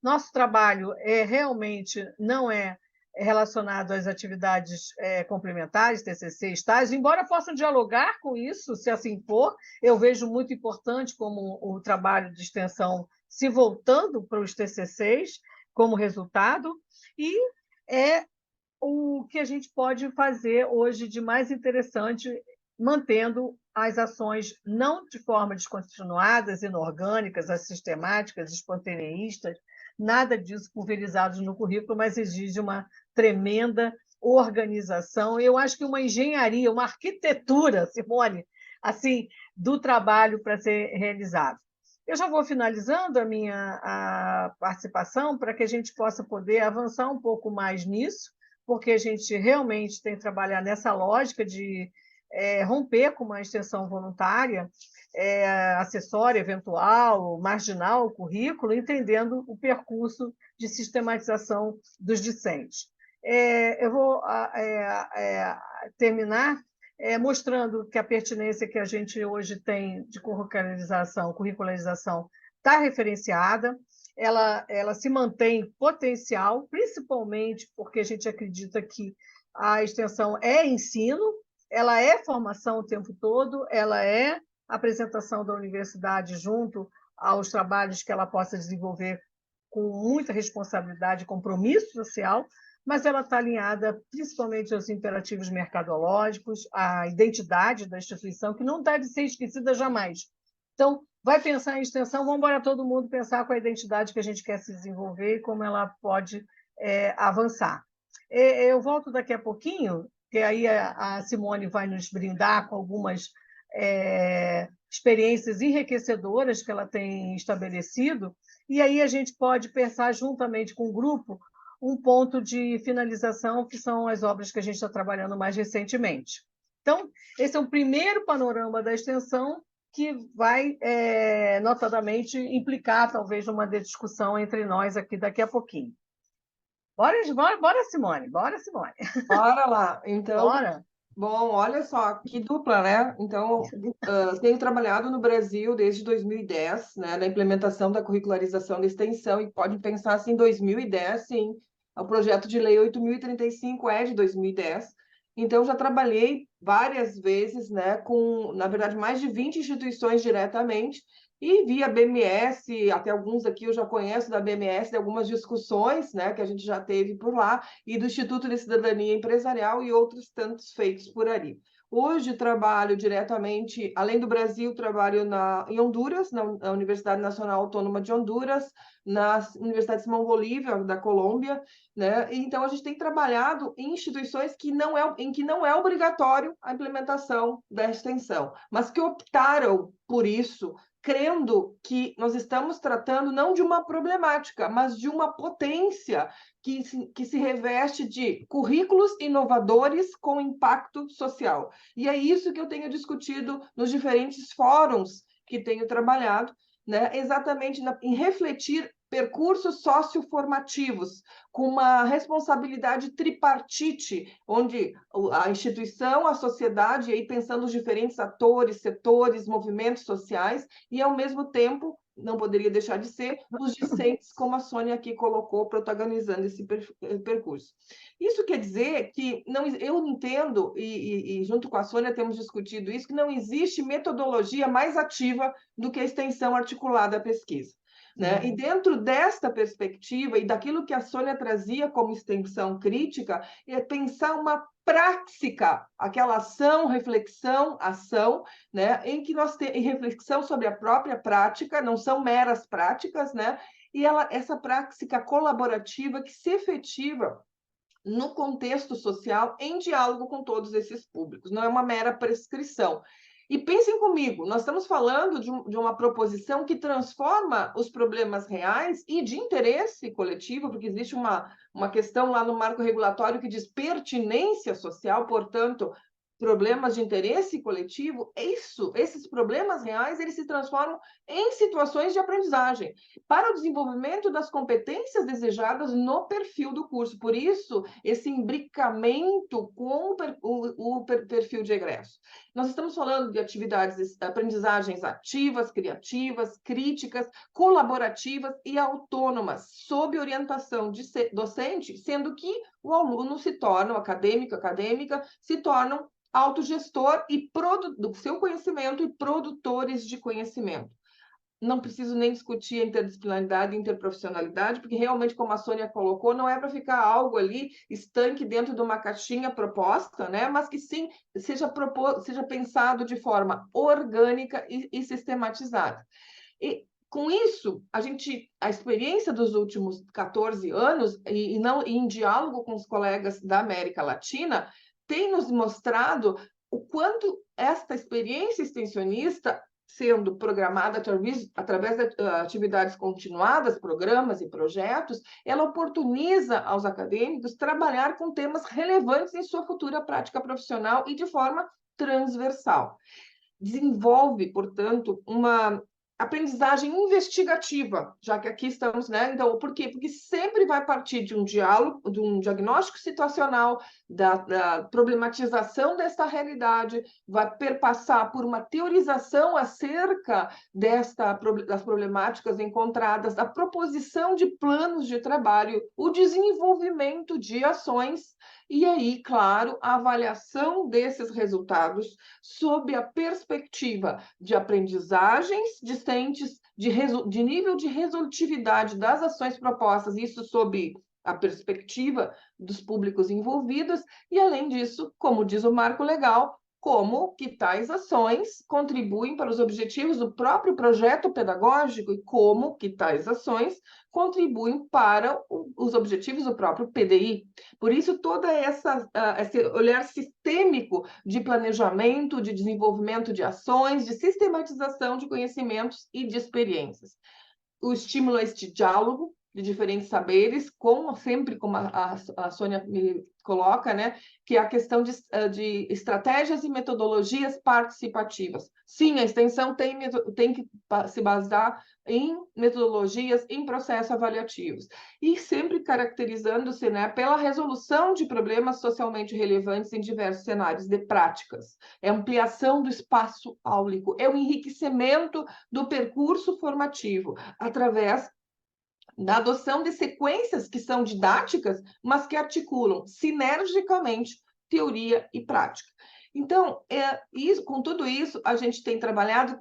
Nosso trabalho realmente não é relacionado às atividades complementares, TCC, estágio, embora possam dialogar com isso, se assim for, eu vejo muito importante como o trabalho de extensão se voltando para os TCCs como resultado, e é o que a gente pode fazer hoje de mais interessante, mantendo as ações não de forma descontinuadas, inorgânicas, assistemáticas, espontaneístas, nada disso pulverizados no currículo, mas exige uma tremenda organização. Eu acho que uma engenharia, uma arquitetura, Simone, assim, do trabalho para ser realizado. Eu já vou finalizando a minha participação para que a gente possa poder avançar um pouco mais nisso, porque a gente realmente tem que trabalhar nessa lógica de romper com uma extensão voluntária, acessória, eventual, marginal, o currículo, entendendo o percurso de sistematização dos discentes. Eu vou terminar mostrando que a pertinência que a gente hoje tem de curricularização está referenciada, ela se mantém potencial, principalmente porque a gente acredita que a extensão é ensino, ela é formação o tempo todo, ela é apresentação da universidade junto aos trabalhos que ela possa desenvolver com muita responsabilidade e compromisso social, mas ela está alinhada principalmente aos imperativos mercadológicos, à identidade da instituição, que não deve ser esquecida jamais. Então, vai pensar em extensão, vamos embora todo mundo pensar com a identidade que a gente quer se desenvolver e como ela pode avançar. Eu volto daqui a pouquinho, que aí a Simone vai nos brindar com algumas experiências enriquecedoras que ela tem estabelecido, e aí a gente pode pensar juntamente com o grupo um ponto de finalização, que são as obras que a gente está trabalhando mais recentemente. Então, esse é o primeiro panorama da extensão, que vai, notadamente, implicar, talvez, numa discussão entre nós aqui daqui a pouquinho. Bora, Simone, bora, Simone. Bora lá. Então, Bora. bom, olha só, que dupla, né? Então, tenho trabalhado no Brasil desde 2010, né, na implementação da curricularização da extensão, e pode pensar assim, 2010, sim, o projeto de lei 8.035 é de 2010. Então, já trabalhei várias vezes, né, com, na verdade, mais de 20 instituições diretamente, e via BMS, até alguns aqui eu já conheço da BMS, de algumas discussões, né, que a gente já teve por lá, e do Instituto de Cidadania Empresarial e outros tantos feitos por ali. Hoje trabalho diretamente, além do Brasil, trabalho em Honduras, na Universidade Nacional Autônoma de Honduras, na Universidade Simão Bolívar, da Colômbia, né? Então, a gente tem trabalhado em instituições em que não é obrigatório a implementação da extensão, mas que optaram por isso, crendo que nós estamos tratando não de uma problemática, mas de uma potência que se reveste de currículos inovadores com impacto social. E é isso que eu tenho discutido nos diferentes fóruns que tenho trabalhado, né? Exatamente em refletir percursos socioformativos, com uma responsabilidade tripartite, onde a instituição, a sociedade, e aí pensando os diferentes atores, setores, movimentos sociais, e, ao mesmo tempo, não poderia deixar de ser, os discentes, como a Sônia aqui colocou, protagonizando esse percurso. Isso quer dizer que eu entendo, e junto com a Sônia temos discutido isso, que não existe metodologia mais ativa do que a extensão articulada à pesquisa. Né? E dentro desta perspectiva e daquilo que a Sônia trazia como extensão crítica, é pensar uma prática, aquela ação, reflexão, ação, né? Em que nós temos reflexão sobre a própria prática, não são meras práticas, né? E essa prática colaborativa que se efetiva no contexto social, em diálogo com todos esses públicos, não é uma mera prescrição. E pensem comigo, nós estamos falando de uma proposição que transforma os problemas reais e de interesse coletivo, porque existe uma questão lá no marco regulatório que diz pertinência social, portanto, problemas de interesse coletivo, esses problemas reais, eles se transformam em situações de aprendizagem para o desenvolvimento das competências desejadas no perfil do curso. Por isso, esse imbricamento com o perfil de egresso. Nós estamos falando de atividades, aprendizagens ativas, criativas, críticas, colaborativas e autônomas, sob orientação docente, sendo que o aluno se torna, o acadêmico, acadêmica, se tornam autogestor do seu conhecimento e produtores de conhecimento. Não preciso nem discutir a interdisciplinaridade e interprofissionalidade, porque realmente, como a Sônia colocou, não é para ficar algo ali estanque dentro de uma caixinha proposta, né? Mas que sim seja pensado de forma orgânica e sistematizada. E com isso, a experiência dos últimos 14 anos, e em diálogo com os colegas da América Latina, tem nos mostrado o quanto esta experiência extensionista, sendo programada através de atividades continuadas, programas e projetos, ela oportuniza aos acadêmicos trabalhar com temas relevantes em sua futura prática profissional e de forma transversal. Desenvolve, portanto, uma aprendizagem investigativa, já que aqui estamos, né? Então, por quê? Porque sempre vai partir de um diálogo, de um diagnóstico situacional, da problematização desta realidade, vai perpassar por uma teorização acerca das problemáticas encontradas, a proposição de planos de trabalho, o desenvolvimento de ações E aí, claro, a avaliação desses resultados sob a perspectiva de aprendizagens discentes, de nível de resolutividade das ações propostas, isso sob a perspectiva dos públicos envolvidos, e, além disso, como diz o marco legal, como que tais ações contribuem para os objetivos do próprio projeto pedagógico e como que tais ações contribuem para os objetivos do próprio PDI. Por isso, todo esse olhar sistêmico de planejamento, de desenvolvimento de ações, de sistematização de conhecimentos e de experiências. O estímulo a este diálogo de diferentes saberes, sempre como a Sônia me coloca, né, que é a questão de estratégias e metodologias participativas. Sim, a extensão tem que se basear em metodologias, em processos avaliativos, e sempre caracterizando-se, né, pela resolução de problemas socialmente relevantes em diversos cenários de práticas. É ampliação do espaço áulico, é o enriquecimento do percurso formativo, através da adoção de sequências que são didáticas, mas que articulam sinergicamente teoria e prática. Então, com tudo isso, a gente tem trabalhado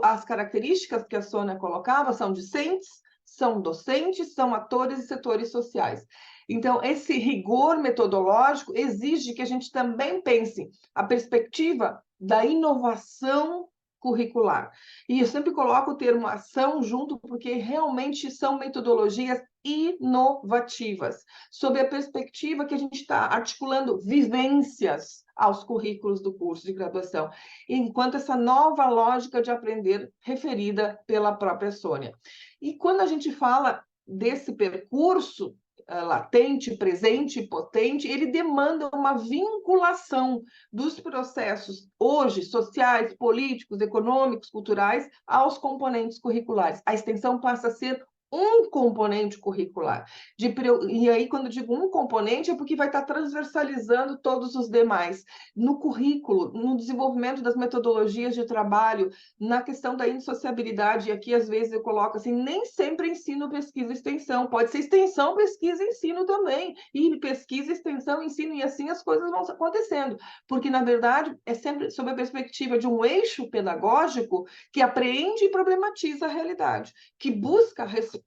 as características que a Sônia colocava, são discentes, são docentes, são atores e setores sociais. Então, esse rigor metodológico exige que a gente também pense a perspectiva da inovação curricular. E eu sempre coloco o termo ação junto, porque realmente são metodologias inovativas, sob a perspectiva que a gente está articulando vivências aos currículos do curso de graduação, enquanto essa nova lógica de aprender referida pela própria Sônia. E quando a gente fala desse percurso latente, presente e potente, ele demanda uma vinculação dos processos hoje sociais, políticos, econômicos, culturais aos componentes curriculares. A extensão passa a ser um componente curricular. E aí, quando eu digo um componente, é porque vai estar transversalizando todos os demais. No currículo, no desenvolvimento das metodologias de trabalho, na questão da indissociabilidade, e aqui às vezes eu coloco assim, nem sempre ensino, pesquisa, extensão. Pode ser extensão, pesquisa e ensino também. E pesquisa, extensão, ensino, e assim as coisas vão acontecendo. Porque, na verdade, é sempre sob a perspectiva de um eixo pedagógico que apreende e problematiza a realidade, que busca respostas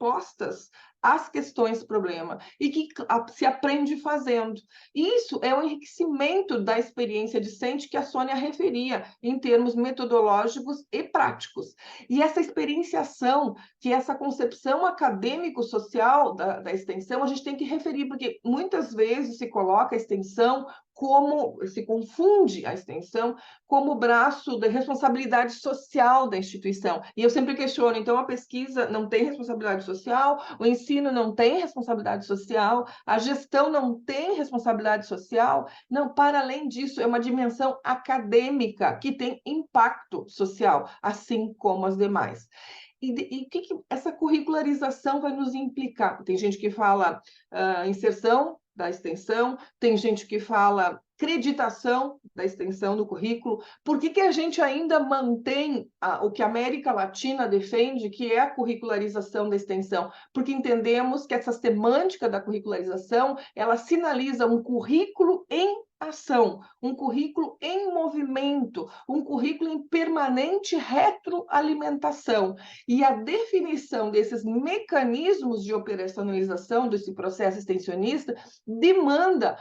às questões problema e que se aprende fazendo. Isso é o enriquecimento da experiência discente que a Sônia referia em termos metodológicos e práticos. E essa experienciação, que essa concepção acadêmico-social da extensão, a gente tem que referir, porque muitas vezes se coloca a extensão se confunde a extensão como braço da responsabilidade social da instituição. E eu sempre questiono, então a pesquisa não tem responsabilidade social, o ensino não tem responsabilidade social, a gestão não tem responsabilidade social? Não, para além disso, é uma dimensão acadêmica que tem impacto social, assim como as demais. E o que essa curricularização vai nos implicar? Tem gente que fala inserção da extensão, tem gente que fala creditação da extensão do currículo. Por que a gente ainda mantém o que a América Latina defende, que é a curricularização da extensão? Porque entendemos que essa semântica da curricularização, ela sinaliza um currículo em ação, um currículo em movimento, um currículo em permanente retroalimentação. E a definição desses mecanismos de operacionalização desse processo extensionista demanda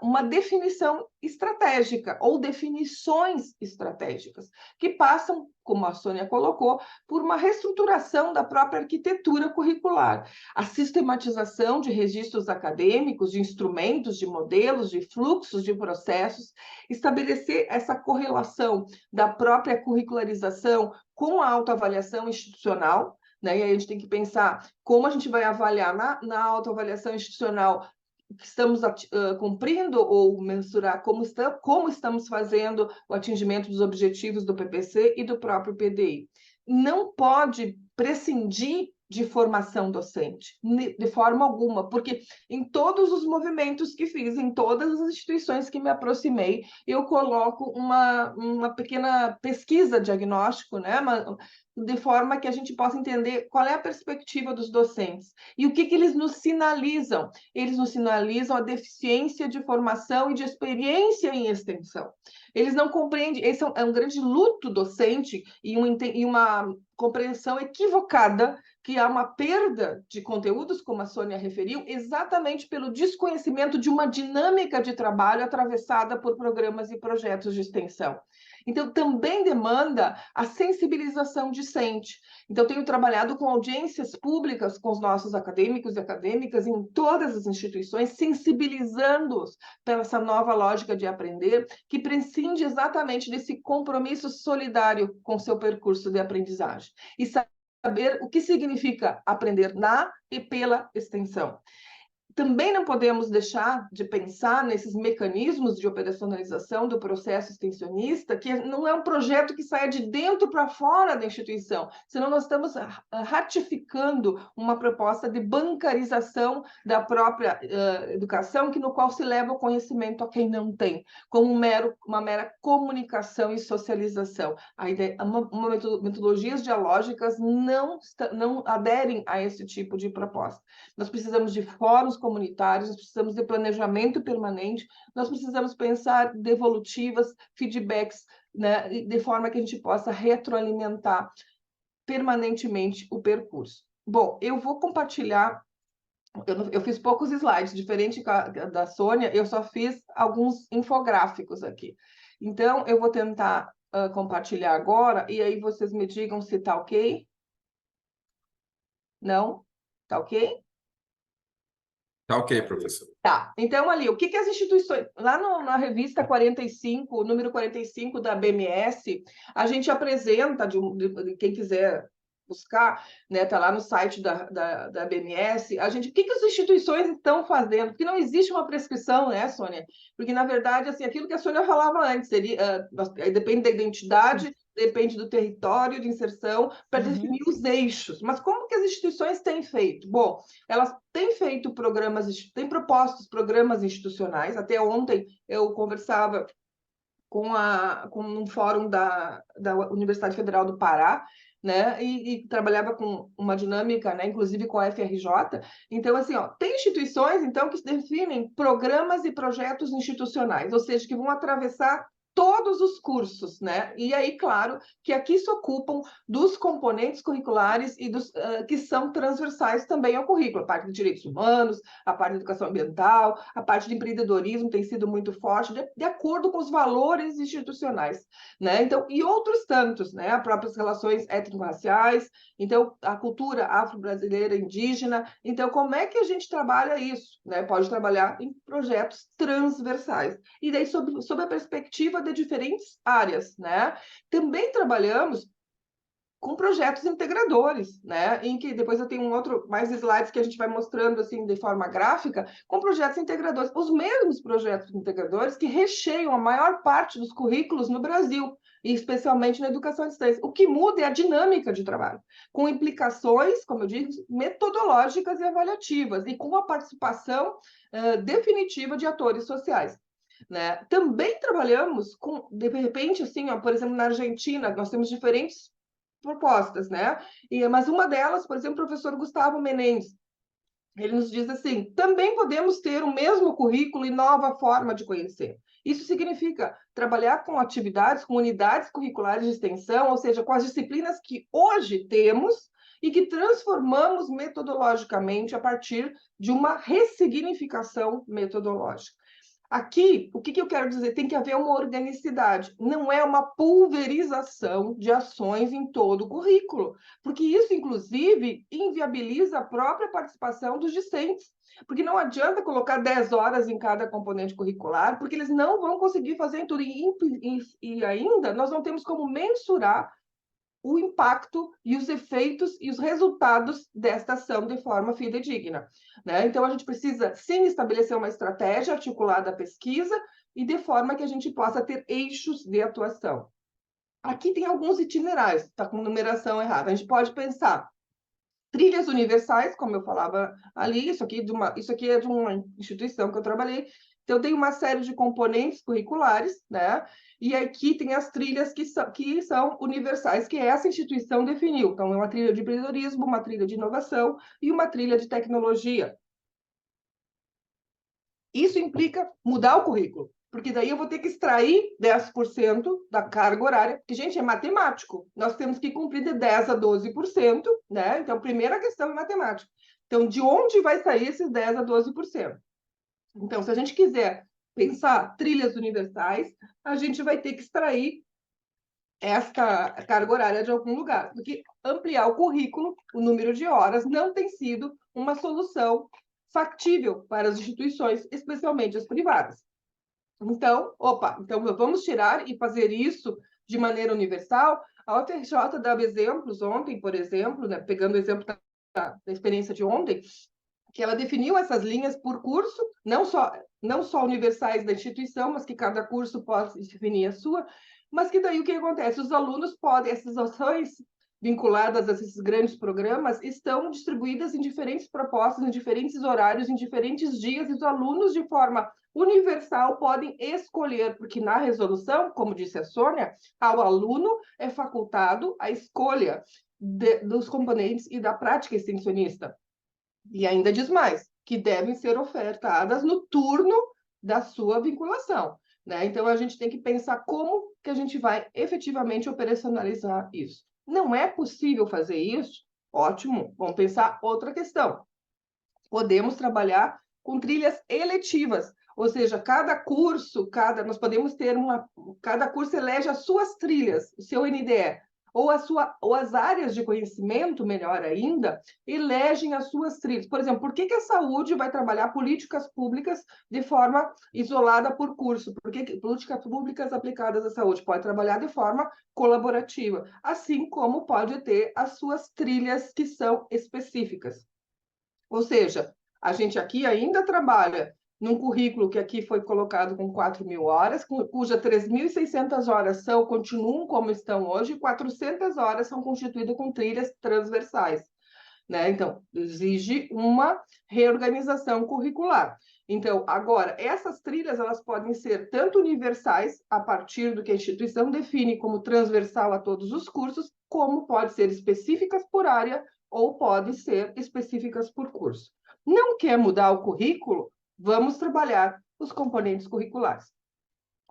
uma definição estratégica ou definições estratégicas, que passam, como a Sônia colocou, por uma reestruturação da própria arquitetura curricular, a sistematização de registros acadêmicos, de instrumentos, de modelos, de fluxos, de processos, estabelecer essa correlação da própria curricularização com a autoavaliação institucional, né? E aí a gente tem que pensar como a gente vai avaliar na autoavaliação institucional que estamos cumprindo ou mensurar como estamos fazendo o atingimento dos objetivos do PPC e do próprio PDI. Não pode prescindir de formação docente, de forma alguma, porque em todos os movimentos que fiz, em todas as instituições que me aproximei, eu coloco uma pequena pesquisa diagnóstico, né? De forma que a gente possa entender qual é a perspectiva dos docentes e o que eles nos sinalizam. Eles nos sinalizam a deficiência de formação e de experiência em extensão. Eles não compreendem, esse é um grande luto docente e uma compreensão equivocada que há uma perda de conteúdos, como a Sônia referiu, exatamente pelo desconhecimento de uma dinâmica de trabalho atravessada por programas e projetos de extensão. Então, também demanda a sensibilização discente. Então, tenho trabalhado com audiências públicas com os nossos acadêmicos e acadêmicas em todas as instituições, sensibilizando-os para essa nova lógica de aprender, que prescinde exatamente desse compromisso solidário com seu percurso de aprendizagem. E saber o que significa aprender na e pela extensão. Também não podemos deixar de pensar nesses mecanismos de operacionalização do processo extensionista, que não é um projeto que saia de dentro para fora da instituição, senão nós estamos ratificando uma proposta de bancarização da própria educação, no qual se leva o conhecimento a quem não tem, como uma mera comunicação e socialização. A ideia, metodologias dialógicas não aderem a esse tipo de proposta. Nós precisamos de fóruns comunitários, nós precisamos de planejamento permanente, nós precisamos pensar devolutivas, feedbacks, né, de forma que a gente possa retroalimentar permanentemente o percurso. Bom, eu vou compartilhar, eu fiz poucos slides, diferente da Sônia, eu só fiz alguns infográficos aqui. Então, eu vou tentar compartilhar agora, e aí vocês me digam se está ok. Não? Está ok? Tá ok, professor. Tá, então ali, o que as instituições... Lá na revista 45, número 45 da BMS, a gente apresenta, de quem quiser buscar, né, tá lá no site da BMS, o que as instituições estão fazendo? Porque não existe uma prescrição, né, Sônia? Porque, na verdade, assim, aquilo que a Sônia falava antes, depende da identidade, depende do território de inserção, para definir os eixos. Mas como que as instituições têm feito? Bom, elas têm feito têm propostos programas institucionais. Até ontem eu conversava com um fórum da Universidade Federal do Pará, né, e trabalhava com uma dinâmica, né, inclusive com a FRJ. Então, assim, tem instituições, então, que definem programas e projetos institucionais, ou seja, que vão atravessar todos os cursos, né? E aí, claro, que aqui se ocupam dos componentes curriculares e dos que são transversais também ao currículo, a parte de direitos humanos, a parte de educação ambiental, a parte de empreendedorismo tem sido muito forte, de acordo com os valores institucionais, né? Então, e outros tantos, né? As próprias relações étnico-raciais, então, a cultura afro-brasileira, indígena. Então, como é que a gente trabalha isso, né? Pode trabalhar em projetos transversais. E daí, sob a perspectiva de diferentes áreas, né? Também trabalhamos com projetos integradores, né? Em que depois eu tenho mais slides que a gente vai mostrando assim de forma gráfica, com projetos integradores, os mesmos projetos integradores que recheiam a maior parte dos currículos no Brasil, e especialmente na educação à distância. O que muda é a dinâmica de trabalho, com implicações, como eu digo, metodológicas e avaliativas, e com a participação definitiva de atores sociais. Né? Também trabalhamos com, de repente, assim, por exemplo, na Argentina, nós temos diferentes propostas, né? Mas uma delas, por exemplo, o professor Gustavo Menendez, ele nos diz assim: também podemos ter o mesmo currículo e nova forma de conhecer. Isso significa trabalhar com atividades, com unidades curriculares de extensão, ou seja, com as disciplinas que hoje temos e que transformamos metodologicamente a partir de uma ressignificação metodológica. Aqui, o que eu quero dizer? Tem que haver uma organicidade, não é uma pulverização de ações em todo o currículo, porque isso, inclusive, inviabiliza a própria participação dos discentes, porque não adianta colocar 10 horas em cada componente curricular, porque eles não vão conseguir fazer tudo, e ainda nós não temos como mensurar o impacto e os efeitos e os resultados desta ação de forma fidedigna, né? Então, a gente precisa, sim, estabelecer uma estratégia articulada à pesquisa e de forma que a gente possa ter eixos de atuação. Aqui tem alguns itinerários, está com numeração errada. A gente pode pensar trilhas universais, como eu falava ali, isso aqui é de uma instituição que eu trabalhei. Então, tem uma série de componentes curriculares, né? E aqui tem as trilhas que são universais, que essa instituição definiu. Então, é uma trilha de empreendedorismo, uma trilha de inovação e uma trilha de tecnologia. Isso implica mudar o currículo, porque daí eu vou ter que extrair 10% da carga horária, porque, gente, é matemático. Nós temos que cumprir de 10% a 12%, né? Então, primeira questão é matemática. Então, de onde vai sair esses 10% a 12%? Então, se a gente quiser pensar trilhas universais, a gente vai ter que extrair esta carga horária de algum lugar, porque ampliar o currículo, o número de horas, não tem sido uma solução factível para as instituições, especialmente as privadas. Então, vamos tirar e fazer isso de maneira universal. A UFRJ dava exemplos ontem, por exemplo, né, pegando o exemplo da experiência de ontem, que ela definiu essas linhas por curso, não só universais da instituição, mas que cada curso pode definir a sua, mas que daí o que acontece? Os alunos podem, essas ações vinculadas a esses grandes programas estão distribuídas em diferentes propostas, em diferentes horários, em diferentes dias, e os alunos, de forma universal, podem escolher, porque na resolução, como disse a Sônia, ao aluno é facultado a escolha dos componentes e da prática extensionista. E ainda diz mais, que devem ser ofertadas no turno da sua vinculação, né? Então, a gente tem que pensar como que a gente vai efetivamente operacionalizar isso. Não é possível fazer isso? Ótimo, vamos pensar outra questão. Podemos trabalhar com trilhas eletivas, ou seja, cada curso elege as suas trilhas, o seu NDE, ou as áreas de conhecimento, melhor ainda, elegem as suas trilhas. Por exemplo, por que a saúde vai trabalhar políticas públicas de forma isolada por curso? Por que políticas públicas aplicadas à saúde? Pode trabalhar de forma colaborativa, assim como pode ter as suas trilhas que são específicas. Ou seja, a gente aqui ainda trabalha num currículo que aqui foi colocado com 4.000 horas, cuja 3.600 horas continuam como estão hoje, e 400 horas são constituídas com trilhas transversais, né? Então, exige uma reorganização curricular. Então, agora, essas trilhas, elas podem ser tanto universais, a partir do que a instituição define como transversal a todos os cursos, como pode ser específicas por área ou pode ser específicas por curso. Não quer mudar o currículo? Vamos trabalhar os componentes curriculares.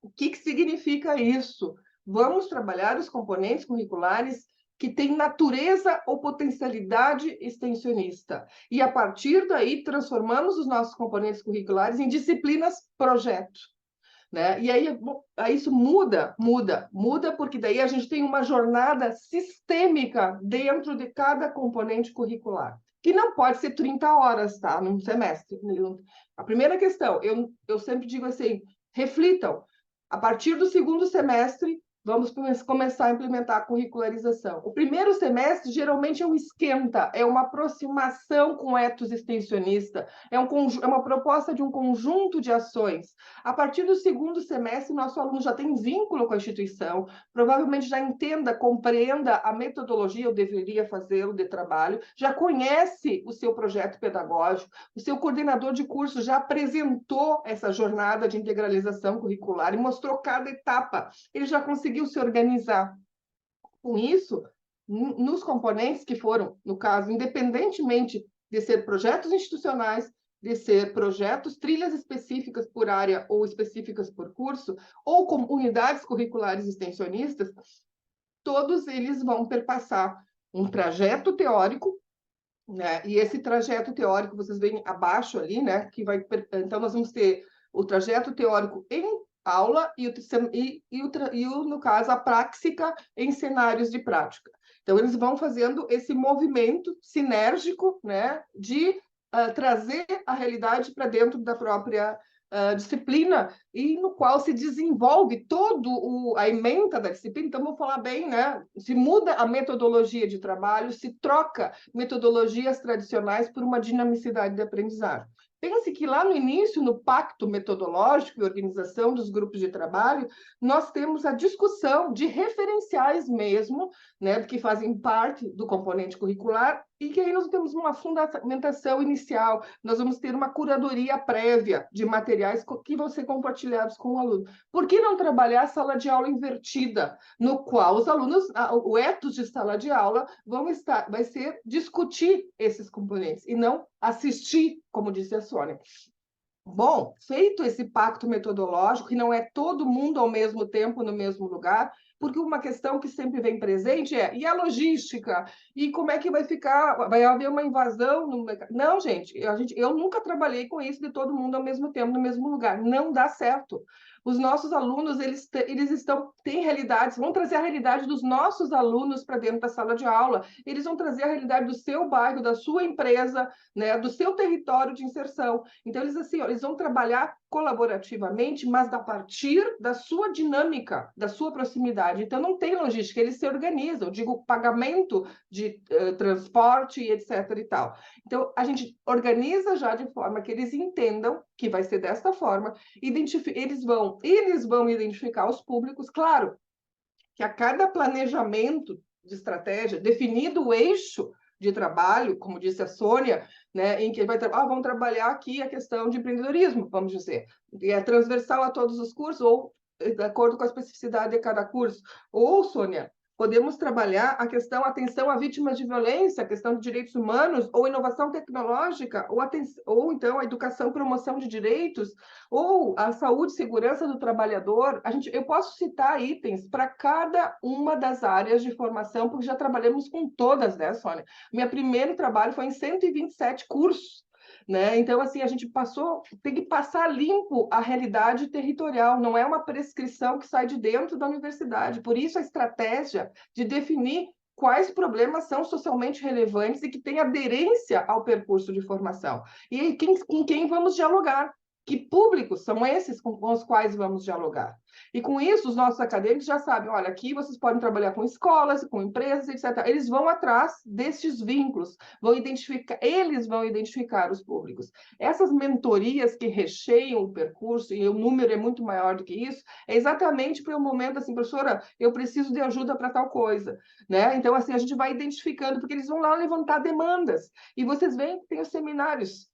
O que significa isso? Vamos trabalhar os componentes curriculares que têm natureza ou potencialidade extensionista. E, a partir daí, transformamos os nossos componentes curriculares em disciplinas projeto, né? E aí isso muda, porque daí a gente tem uma jornada sistêmica dentro de cada componente curricular, que não pode ser 30 horas, tá? Num semestre. A primeira questão, eu sempre digo assim, reflitam. A partir do segundo semestre, vamos começar a implementar a curricularização. O primeiro semestre, geralmente, é um esquenta, é uma aproximação com o ethos extensionista, é uma proposta de um conjunto de ações. A partir do segundo semestre, nosso aluno já tem vínculo com a instituição, provavelmente já compreenda a metodologia, eu deveria fazê-lo, de trabalho, já conhece o seu projeto pedagógico, o seu coordenador de curso já apresentou essa jornada de integralização curricular e mostrou cada etapa, ele já conseguiu se organizar. Com isso, nos componentes que foram, no caso, independentemente de ser projetos institucionais, de ser projetos, trilhas específicas por área ou específicas por curso, ou como unidades curriculares extensionistas, todos eles vão perpassar um trajeto teórico, né? E esse trajeto teórico, vocês veem abaixo ali, né? Então, nós vamos ter o trajeto teórico em aula no caso, a prática em cenários de prática. Então, eles vão fazendo esse movimento sinérgico, né, de trazer a realidade para dentro da própria disciplina, e no qual se desenvolve a ementa da disciplina. Então, vou falar bem, né? Se muda a metodologia de trabalho, se troca metodologias tradicionais por uma dinamicidade de aprendizagem. Pense que lá no início, no pacto metodológico e organização dos grupos de trabalho, nós temos a discussão de referenciais mesmo, né, que fazem parte do componente curricular, E que aí nós temos uma fundamentação inicial, nós vamos ter uma curadoria prévia de materiais que vão ser compartilhados com o aluno. Por que não trabalhar a sala de aula invertida, no qual os alunos, o ethos de sala de aula vai ser discutir esses componentes, e não assistir, como disse a Sônia. Bom, feito esse pacto metodológico, que não é todo mundo ao mesmo tempo no mesmo lugar, porque uma questão que sempre vem presente é, e a logística? E como é que vai ficar? Vai haver uma invasão no mercado? Não, gente, eu nunca trabalhei com isso de todo mundo ao mesmo tempo, no mesmo lugar. Não dá certo. Os nossos alunos, têm realidades, vão trazer a realidade dos nossos alunos para dentro da sala de aula. Eles vão trazer a realidade do seu bairro, da sua empresa, né, do seu território de inserção. Então, eles vão trabalhar colaborativamente, mas a partir da sua dinâmica, da sua proximidade. Então, não tem logística, eles se organizam, eu digo, pagamento de transporte, etc. e tal. Então, a gente organiza já de forma que eles entendam que vai ser desta forma, eles vão identificar os públicos, claro, que a cada planejamento de estratégia, definido o eixo de trabalho, como disse a Sônia, né, em que vamos trabalhar aqui a questão de empreendedorismo, vamos dizer, e é transversal a todos os cursos, ou de acordo com a especificidade de cada curso. Ou, Sônia, podemos trabalhar a questão atenção a vítimas de violência, a questão de direitos humanos, ou inovação tecnológica, ou então a educação e promoção de direitos, ou a saúde e segurança do trabalhador. Eu posso citar itens para cada uma das áreas de formação, porque já trabalhamos com todas, né, Sônia? Meu primeiro trabalho foi em 127 cursos. Né? Então, assim, a gente tem que passar limpo a realidade territorial, não é uma prescrição que sai de dentro da universidade. Por isso, a estratégia de definir quais problemas são socialmente relevantes e que têm aderência ao percurso de formação. E com quem vamos dialogar. Que públicos são esses com os quais vamos dialogar? E com isso, os nossos acadêmicos já sabem, olha, aqui vocês podem trabalhar com escolas, com empresas, etc. Eles vão atrás destes vínculos, eles vão identificar os públicos. Essas mentorias que recheiam o percurso, e o número é muito maior do que isso, é exatamente para o momento, assim, professora, eu preciso de ajuda para tal coisa, né? Então, assim, a gente vai identificando, porque eles vão lá levantar demandas. E vocês veem que tem os seminários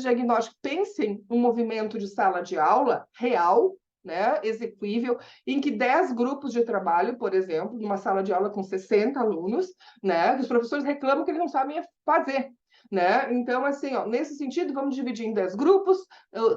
diagnósticos. Pensem um movimento de sala de aula real, né, execuível, em que 10 grupos de trabalho, por exemplo, numa sala de aula com 60 alunos, né, os professores reclamam que eles não sabem fazer. Né? Então, assim, nesse sentido, vamos dividir em 10 grupos,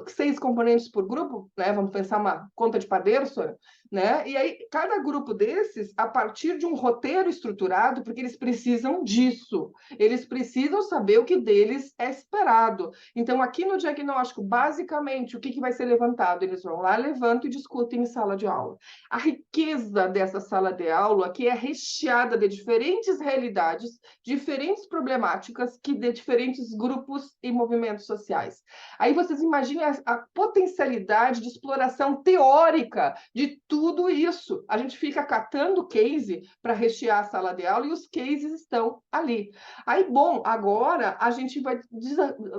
6 componentes por grupo, né? Vamos pensar uma conta de padeiro, Sônia, né? E aí, cada grupo desses, a partir de um roteiro estruturado, porque eles precisam disso, eles precisam saber o que deles é esperado. Então, aqui no diagnóstico, basicamente, o que vai ser levantado? Eles vão lá, levantam e discutem em sala de aula. A riqueza dessa sala de aula, que é recheada de diferentes realidades, diferentes problemáticas, de diferentes grupos e movimentos sociais. Aí vocês imaginem a potencialidade de exploração teórica de tudo isso. A gente fica catando case para rechear a sala de aula e os cases estão ali. Aí, bom, agora a gente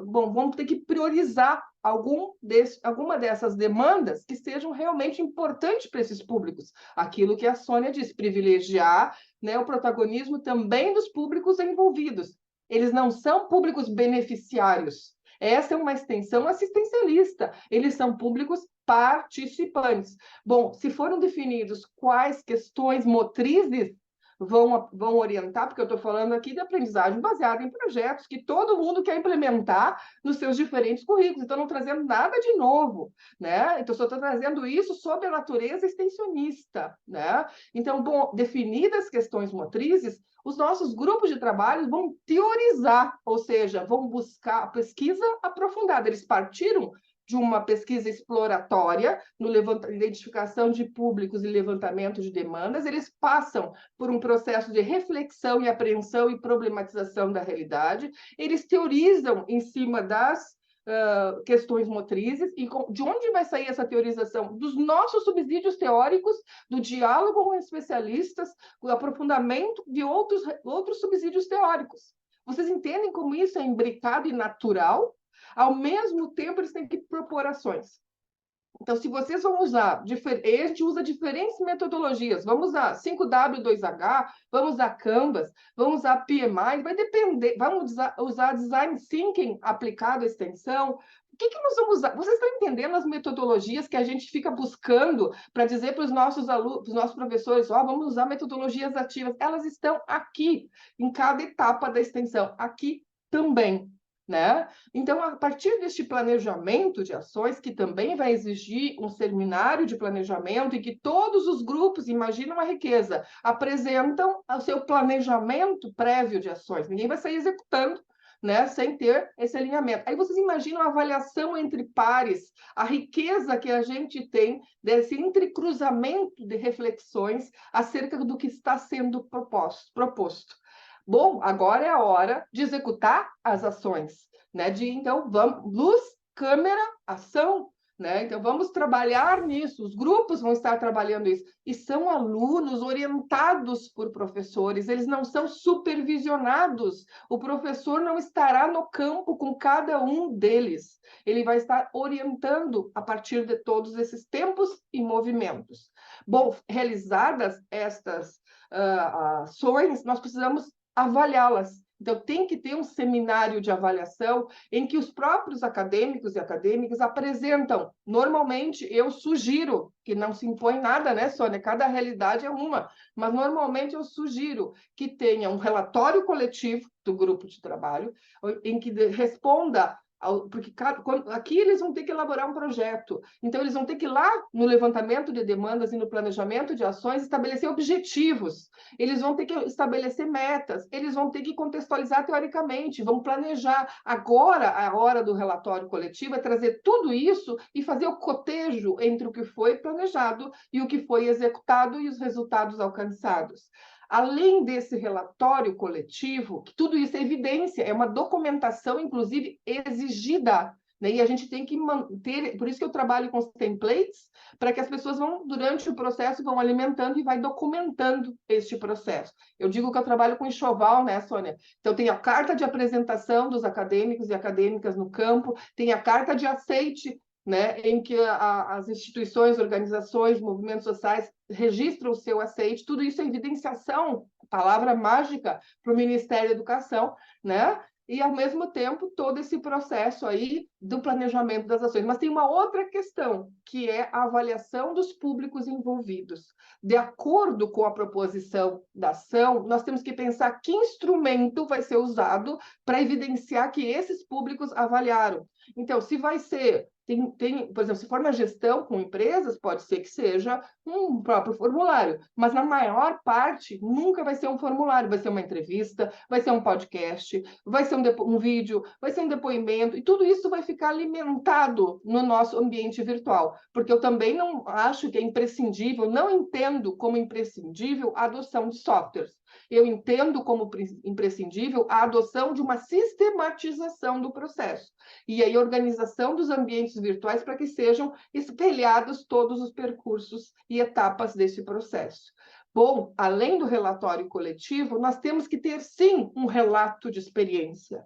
vamos ter que priorizar alguma dessas demandas que sejam realmente importantes para esses públicos. Aquilo que a Sônia disse, privilegiar, né, o protagonismo também dos públicos envolvidos. Eles não são públicos beneficiários. Essa é uma extensão assistencialista. Eles são públicos participantes. Bom, se foram definidos quais questões motrizes vão orientar, porque eu estou falando aqui de aprendizagem baseada em projetos que todo mundo quer implementar nos seus diferentes currículos. Então, não trazendo nada de novo, né? Então, só estou trazendo isso sob a natureza extensionista, né? Então, bom, definidas questões motrizes, os nossos grupos de trabalho vão teorizar, ou seja, vão buscar a pesquisa aprofundada. Eles partiram de uma pesquisa exploratória, no identificação de públicos e levantamento de demandas, eles passam por um processo de reflexão e apreensão e problematização da realidade, eles teorizam em cima das questões motrizes, e de onde vai sair essa teorização? Dos nossos subsídios teóricos, do diálogo com especialistas, do aprofundamento de outros subsídios teóricos. Vocês entendem como isso é imbricado e natural? Ao mesmo tempo, eles têm que propor ações. Então, se vocês vão usar, a gente usa diferentes metodologias, vamos usar 5W2H, vamos usar Canvas, vamos usar PMI, vai depender, vamos usar Design Thinking aplicado à extensão. O que nós vamos usar? Vocês estão entendendo as metodologias que a gente fica buscando para dizer para os nossos alunos, para os nossos professores, vamos usar metodologias ativas? Elas estão aqui, em cada etapa da extensão, aqui também. Né? Então, a partir deste planejamento de ações, que também vai exigir um seminário de planejamento, em que todos os grupos, imaginam a riqueza, apresentam o seu planejamento prévio de ações. Ninguém vai sair executando, né, sem ter esse alinhamento. Aí vocês imaginam a avaliação entre pares, a riqueza que a gente tem desse entrecruzamento de reflexões acerca do que está sendo proposto. Bom, agora é a hora de executar as ações, né? Então, vamos, luz, câmera, ação, né? Então, vamos trabalhar nisso. Os grupos vão estar trabalhando isso. E são alunos orientados por professores, eles não são supervisionados. O professor não estará no campo com cada um deles. Ele vai estar orientando a partir de todos esses tempos e movimentos. Bom, realizadas estas ações, nós precisamos avaliá-las. Então, tem que ter um seminário de avaliação em que os próprios acadêmicos e acadêmicas apresentam. Normalmente, eu sugiro, que não se impõe nada, né, Sônia? Cada realidade é uma. Mas, normalmente, eu sugiro que tenha um relatório coletivo do grupo de trabalho, em que responda porque aqui eles vão ter que elaborar um projeto, então eles vão ter que ir lá no levantamento de demandas e no planejamento de ações estabelecer objetivos, eles vão ter que estabelecer metas, eles vão ter que contextualizar teoricamente, vão planejar. Agora, a hora do relatório coletivo é trazer tudo isso e fazer o cotejo entre o que foi planejado e o que foi executado e os resultados alcançados. Além desse relatório coletivo, que tudo isso é evidência, é uma documentação, inclusive, exigida, né? E a gente tem que manter, por isso que eu trabalho com os templates, para que as pessoas vão, durante o processo, vão alimentando e vai documentando este processo. Eu digo que eu trabalho com enxoval, né, Sônia? Então, tem a carta de apresentação dos acadêmicos e acadêmicas no campo, tem a carta de aceite, né, em que as instituições, organizações, movimentos sociais registram o seu aceite, tudo isso é evidenciação, palavra mágica para o Ministério da Educação, né? E, ao mesmo tempo, todo esse processo aí do planejamento das ações. Mas tem uma outra questão, que é a avaliação dos públicos envolvidos. De acordo com a proposição da ação, nós temos que pensar que instrumento vai ser usado para evidenciar que esses públicos avaliaram. Então, se vai ser... por exemplo, se for na gestão com empresas, pode ser que seja um próprio formulário, mas na maior parte nunca vai ser um formulário, vai ser uma entrevista, vai ser um podcast, vai ser um vídeo, vai ser um depoimento, e tudo isso vai ficar alimentado no nosso ambiente virtual, porque eu também não acho que é imprescindível, não entendo como imprescindível a adoção de softwares. Eu entendo como imprescindível a adoção de uma sistematização do processo e aí a organização dos ambientes virtuais para que sejam espelhados todos os percursos e etapas desse processo. Bom, além do relatório coletivo, nós temos que ter, sim, um relato de experiência.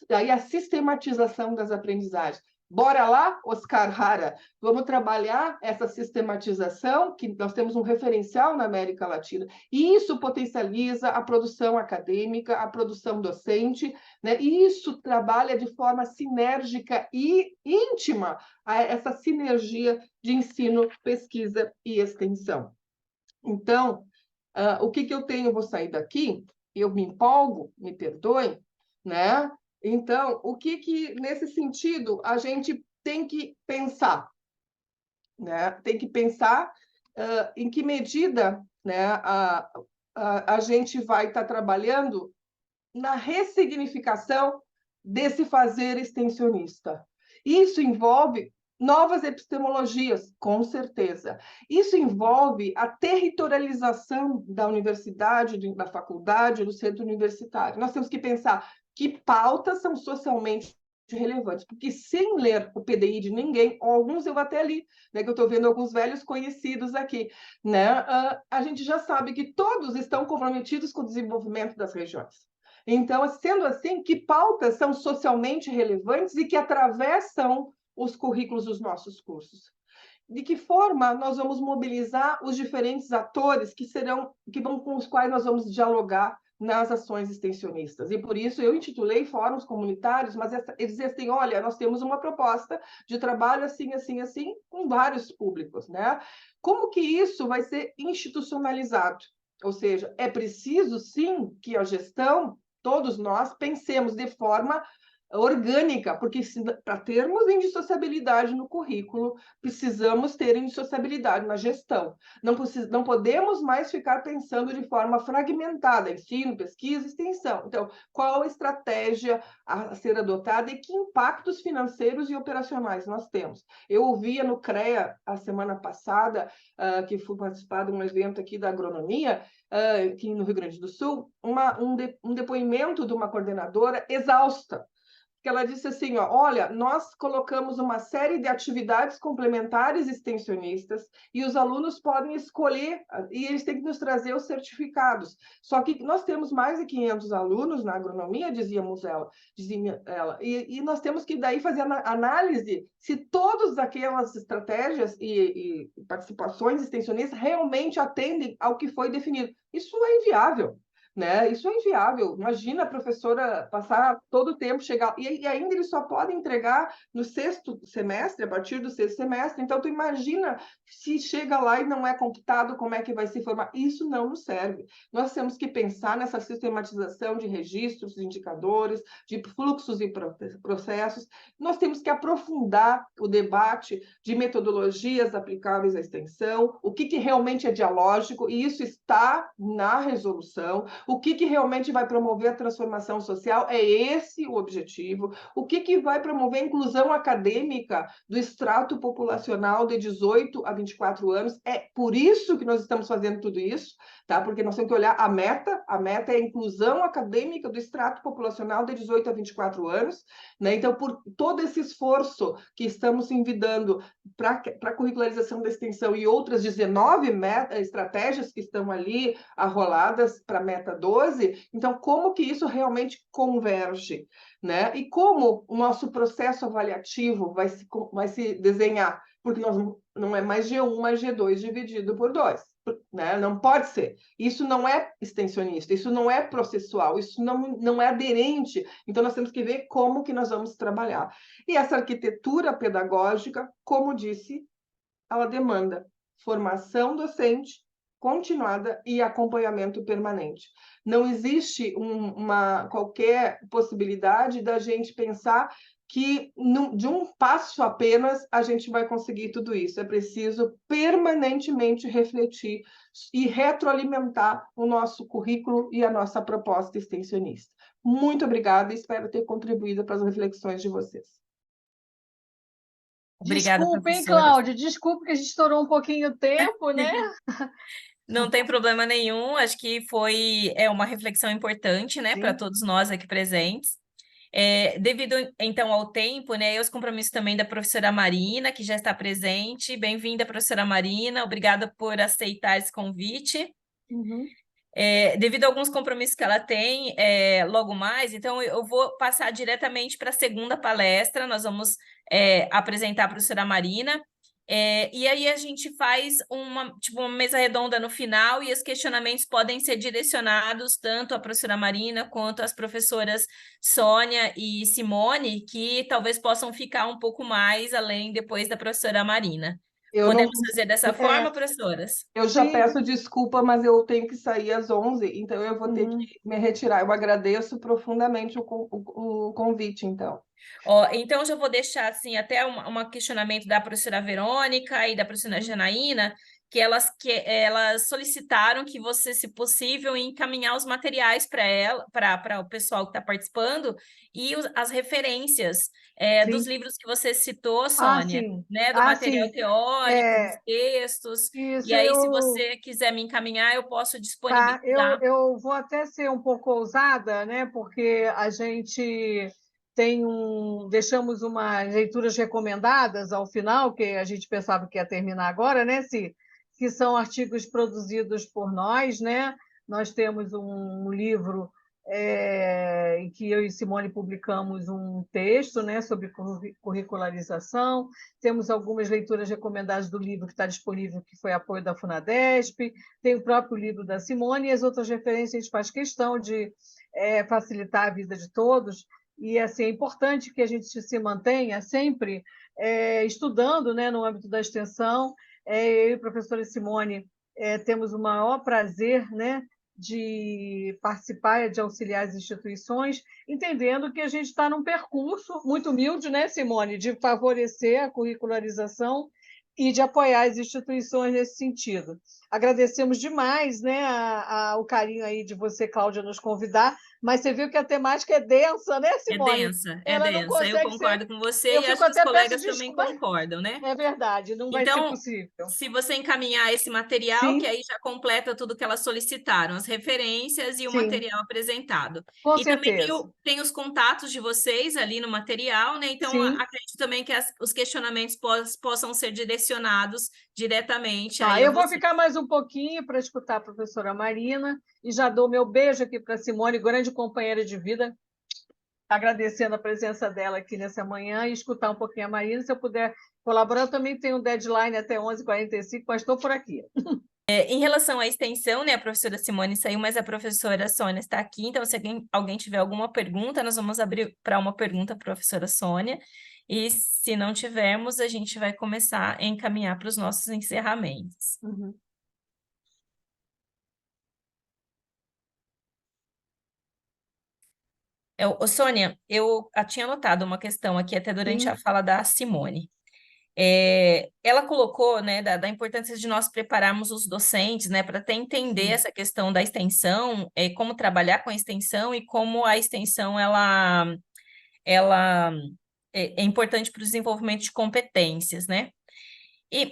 Aí a sistematização das aprendizagens. Bora lá, Oscar Hara, vamos trabalhar essa sistematização, que nós temos um referencial na América Latina, e isso potencializa a produção acadêmica, a produção docente, né? E isso trabalha de forma sinérgica e íntima a essa sinergia de ensino, pesquisa e extensão. Então, o que eu tenho? Vou sair daqui, eu me empolgo, me perdoem, né? Então, o que nesse sentido, a gente tem que pensar? Né? Tem que pensar em que medida, né, a gente vai estar trabalhando na ressignificação desse fazer extensionista. Isso envolve novas epistemologias, com certeza. Isso envolve a territorialização da universidade, da faculdade, do centro universitário. Nós temos que pensar que pautas são socialmente relevantes, porque sem ler o PDI de ninguém, ou alguns eu até li, né, que eu estou vendo alguns velhos conhecidos aqui, né, a gente já sabe que todos estão comprometidos com o desenvolvimento das regiões. Então, sendo assim, que pautas são socialmente relevantes e que atravessam os currículos dos nossos cursos? de que forma nós vamos mobilizar os diferentes atores com os quais nós vamos dialogar nas ações extensionistas. E por isso eu intitulei Fóruns Comunitários, mas eles dizem assim, olha, nós temos uma proposta de trabalho assim, assim, assim, com vários públicos, né? Como que isso vai ser institucionalizado? Ou seja, é preciso, sim, que a gestão, todos nós, pensemos de forma orgânica, porque para termos indissociabilidade no currículo, precisamos ter indissociabilidade na gestão. Não podemos mais ficar pensando de forma fragmentada, ensino, pesquisa, extensão. Então, qual a estratégia a ser adotada e que impactos financeiros e operacionais nós temos? Eu ouvia no CREA, a semana passada, que fui participar de um evento aqui da agronomia, aqui no Rio Grande do Sul, um depoimento de uma coordenadora exausta, que ela disse assim, ó, olha, nós colocamos uma série de atividades complementares extensionistas e os alunos podem escolher, e eles têm que nos trazer os certificados. Só que nós temos mais de 500 alunos na agronomia, dizia ela, e nós temos que daí fazer análise se todas aquelas estratégias e participações extensionistas realmente atendem ao que foi definido. Isso é inviável. Né? Isso é inviável. Imagina a professora passar todo o tempo, chegar... E ainda eles só podem entregar no sexto semestre, a partir do sexto semestre. Então, tu imagina se chega lá e não é computado, como é que vai se formar. Isso não nos serve. Nós temos que pensar nessa sistematização de registros, de indicadores, de fluxos e processos. Nós temos que aprofundar o debate de metodologias aplicáveis à extensão, o que realmente é dialógico, e isso está na resolução. O que realmente vai promover a transformação social? É esse o objetivo. O que vai promover a inclusão acadêmica do extrato populacional de 18 a 24 anos? É por isso que nós estamos fazendo tudo isso, tá? Porque nós temos que olhar a meta é a inclusão acadêmica do extrato populacional de 18 a 24 anos, né? Então, por todo esse esforço que estamos envidando para a curricularização da extensão e outras 19 estratégias que estão ali arroladas para a meta 12, então como que isso realmente converge, né? E como o nosso processo avaliativo vai se desenhar? Porque não é mais G1 mais G2 dividido por 2, né? Não pode ser. Isso não é extensionista, isso não é processual, isso não é aderente. Então, nós temos que ver como que nós vamos trabalhar. E essa arquitetura pedagógica, como disse, ela demanda formação docente continuada e acompanhamento permanente. Não existe qualquer possibilidade da gente pensar que de um passo apenas a gente vai conseguir tudo isso. É preciso permanentemente refletir e retroalimentar o nosso currículo e a nossa proposta extensionista. Muito obrigada e espero ter contribuído para as reflexões de vocês. Obrigada, Desculpa, hein, professora. Cláudia? Desculpa que a gente estourou um pouquinho o tempo, né? Não tem problema nenhum, acho que foi uma reflexão importante, né, para todos nós aqui presentes. Devido, então, ao tempo, né, e aos compromissos também da professora Marina, que já está presente. Bem-vinda, professora Marina, obrigada por aceitar esse convite. Uhum. Devido a alguns compromissos que ela tem logo mais, então eu vou passar diretamente para a segunda palestra. Nós vamos apresentar a professora Marina, e aí a gente faz uma mesa redonda no final, e os questionamentos podem ser direcionados tanto à professora Marina quanto às professoras Sônia e Simone, que talvez possam ficar um pouco mais além depois da professora Marina. Podemos fazer dessa forma, professoras? Eu já peço desculpa, mas eu tenho que sair às 11, então eu vou ter que me retirar. Eu agradeço profundamente o convite, então. Então, já vou deixar assim, até um questionamento da professora Verônica e da professora Janaína, que elas solicitaram que você, se possível, encaminhar os materiais para o pessoal que está participando, e as referências dos livros que você citou, Sônia, né, do material teórico, dos textos. Isso, e aí, se você quiser me encaminhar, eu posso disponibilizar. Eu vou até ser um pouco ousada, né, porque a gente deixamos umas leituras recomendadas ao final, que a gente pensava que ia terminar agora, né, que são artigos produzidos por nós, né? Nós temos um livro em que eu e Simone publicamos um texto, né, sobre curricularização. Temos algumas leituras recomendadas do livro que está disponível, que foi apoio da Funadesp, tem o próprio livro da Simone, e as outras referências a gente faz questão de facilitar a vida de todos, e assim, é importante que a gente se mantenha sempre estudando, né, no âmbito da extensão. Eu e a professora Simone temos o maior prazer, né, de participar, de auxiliar as instituições, entendendo que a gente está num percurso muito humilde, né, Simone, de favorecer a curricularização e de apoiar as instituições nesse sentido. Agradecemos demais, né, o carinho aí de você, Cláudia, nos convidar, mas você viu que a temática é densa, né, É Simone? densa, é Ela não densa. Eu consegue ser... concordo com você Eu e fico acho que os até peço colegas também desculpa. concordam, né? É verdade, não vai ser Então, possível. se você encaminhar esse material, que Sim, aí já completa tudo que elas solicitaram, as referências e o sim, material apresentado. com E também tem, certeza. tem os contatos de vocês ali no material, né? Então, Sim. acredito também que os questionamentos possam ser direcionados diretamente Tá, aí a eu vou você. ficar mais um pouquinho para escutar a professora Marina e já dou meu beijo aqui para a Simone, grande companheira de vida, agradecendo a presença dela aqui nessa manhã e escutar um pouquinho a Marina. Se eu puder colaborar, eu também tenho um deadline até 11h45, mas estou por aqui. Em relação à extensão, né, a professora Simone saiu, mas a professora Sônia está aqui, então se alguém tiver alguma pergunta, nós vamos abrir para uma pergunta para a professora Sônia, e se não tivermos, a gente vai começar a encaminhar para os nossos encerramentos. Uhum. Sônia, eu tinha anotado uma questão aqui até durante a Sim. fala da Simone. Ela colocou, né, da importância de nós prepararmos os docentes, né, para até entender essa questão da extensão, como trabalhar com a extensão e como a extensão ela é importante para o desenvolvimento de competências, né?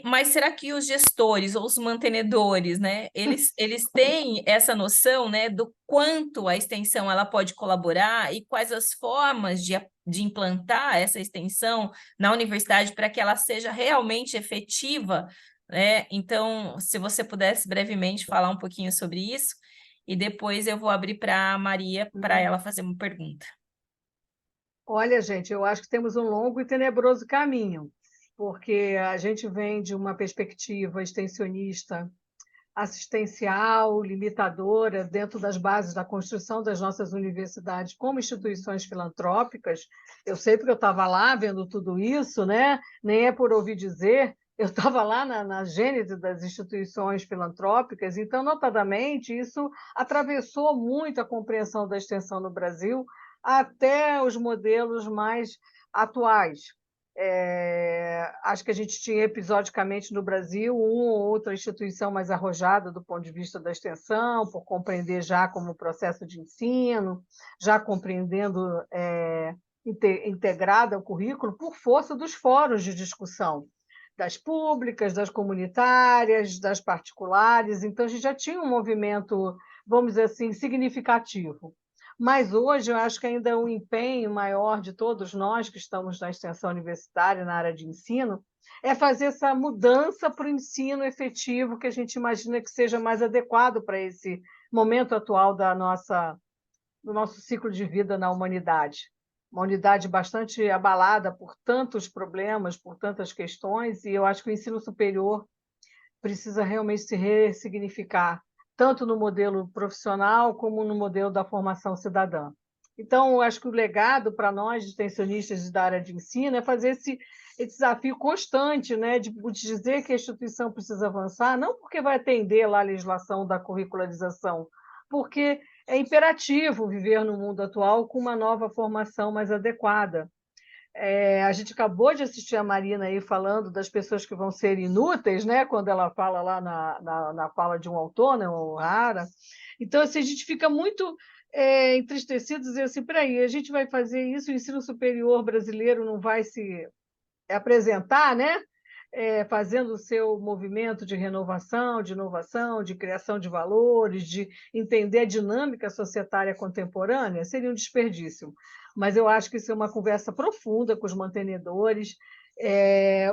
Mas será que os gestores ou os mantenedores, né, eles têm essa noção, né, do quanto a extensão ela pode colaborar e quais as formas de implantar essa extensão na universidade para que ela seja realmente efetiva, né? Então, se você pudesse brevemente falar um pouquinho sobre isso, e depois eu vou abrir para a Maria para ela fazer uma pergunta. Olha, gente, eu acho que temos um longo e tenebroso caminho, porque a gente vem de uma perspectiva extensionista, assistencial, limitadora, dentro das bases da construção das nossas universidades como instituições filantrópicas. Eu sei porque eu estava lá vendo tudo isso, né? Nem é por ouvir dizer, eu estava lá na gênese das instituições filantrópicas, então, notadamente, isso atravessou muito a compreensão da extensão no Brasil até os modelos mais atuais. Acho que a gente tinha episodicamente no Brasil uma ou outra instituição mais arrojada do ponto de vista da extensão, por compreender já como processo de ensino, já compreendendo integrada ao currículo por força dos fóruns de discussão, das públicas, das comunitárias, das particulares. Então, a gente já tinha um movimento, vamos dizer assim, significativo. Mas hoje eu acho que ainda é um empenho maior de todos nós que estamos na extensão universitária, na área de ensino, é fazer essa mudança para o ensino efetivo que a gente imagina que seja mais adequado para esse momento atual do nosso ciclo de vida na humanidade. Uma unidade bastante abalada por tantos problemas, por tantas questões, e eu acho que o ensino superior precisa realmente se ressignificar, tanto no modelo profissional como no modelo da formação cidadã. Então, eu acho que o legado para nós, extensionistas da área de ensino, é fazer esse desafio constante, né, de dizer que a instituição precisa avançar, não porque vai atender lá a legislação da curricularização, porque é imperativo viver no mundo atual com uma nova formação mais adequada. A gente acabou de assistir a Marina aí falando das pessoas que vão ser inúteis, né? Quando ela fala lá na fala de um autor, né? O Hara. Então, assim, a gente fica muito entristecido, dizer assim, peraí, a gente vai fazer isso, o ensino superior brasileiro não vai se apresentar, né? Fazendo o seu movimento de renovação, de inovação, de criação de valores, de entender a dinâmica societária contemporânea, seria um desperdício. Mas eu acho que isso é uma conversa profunda com os mantenedores.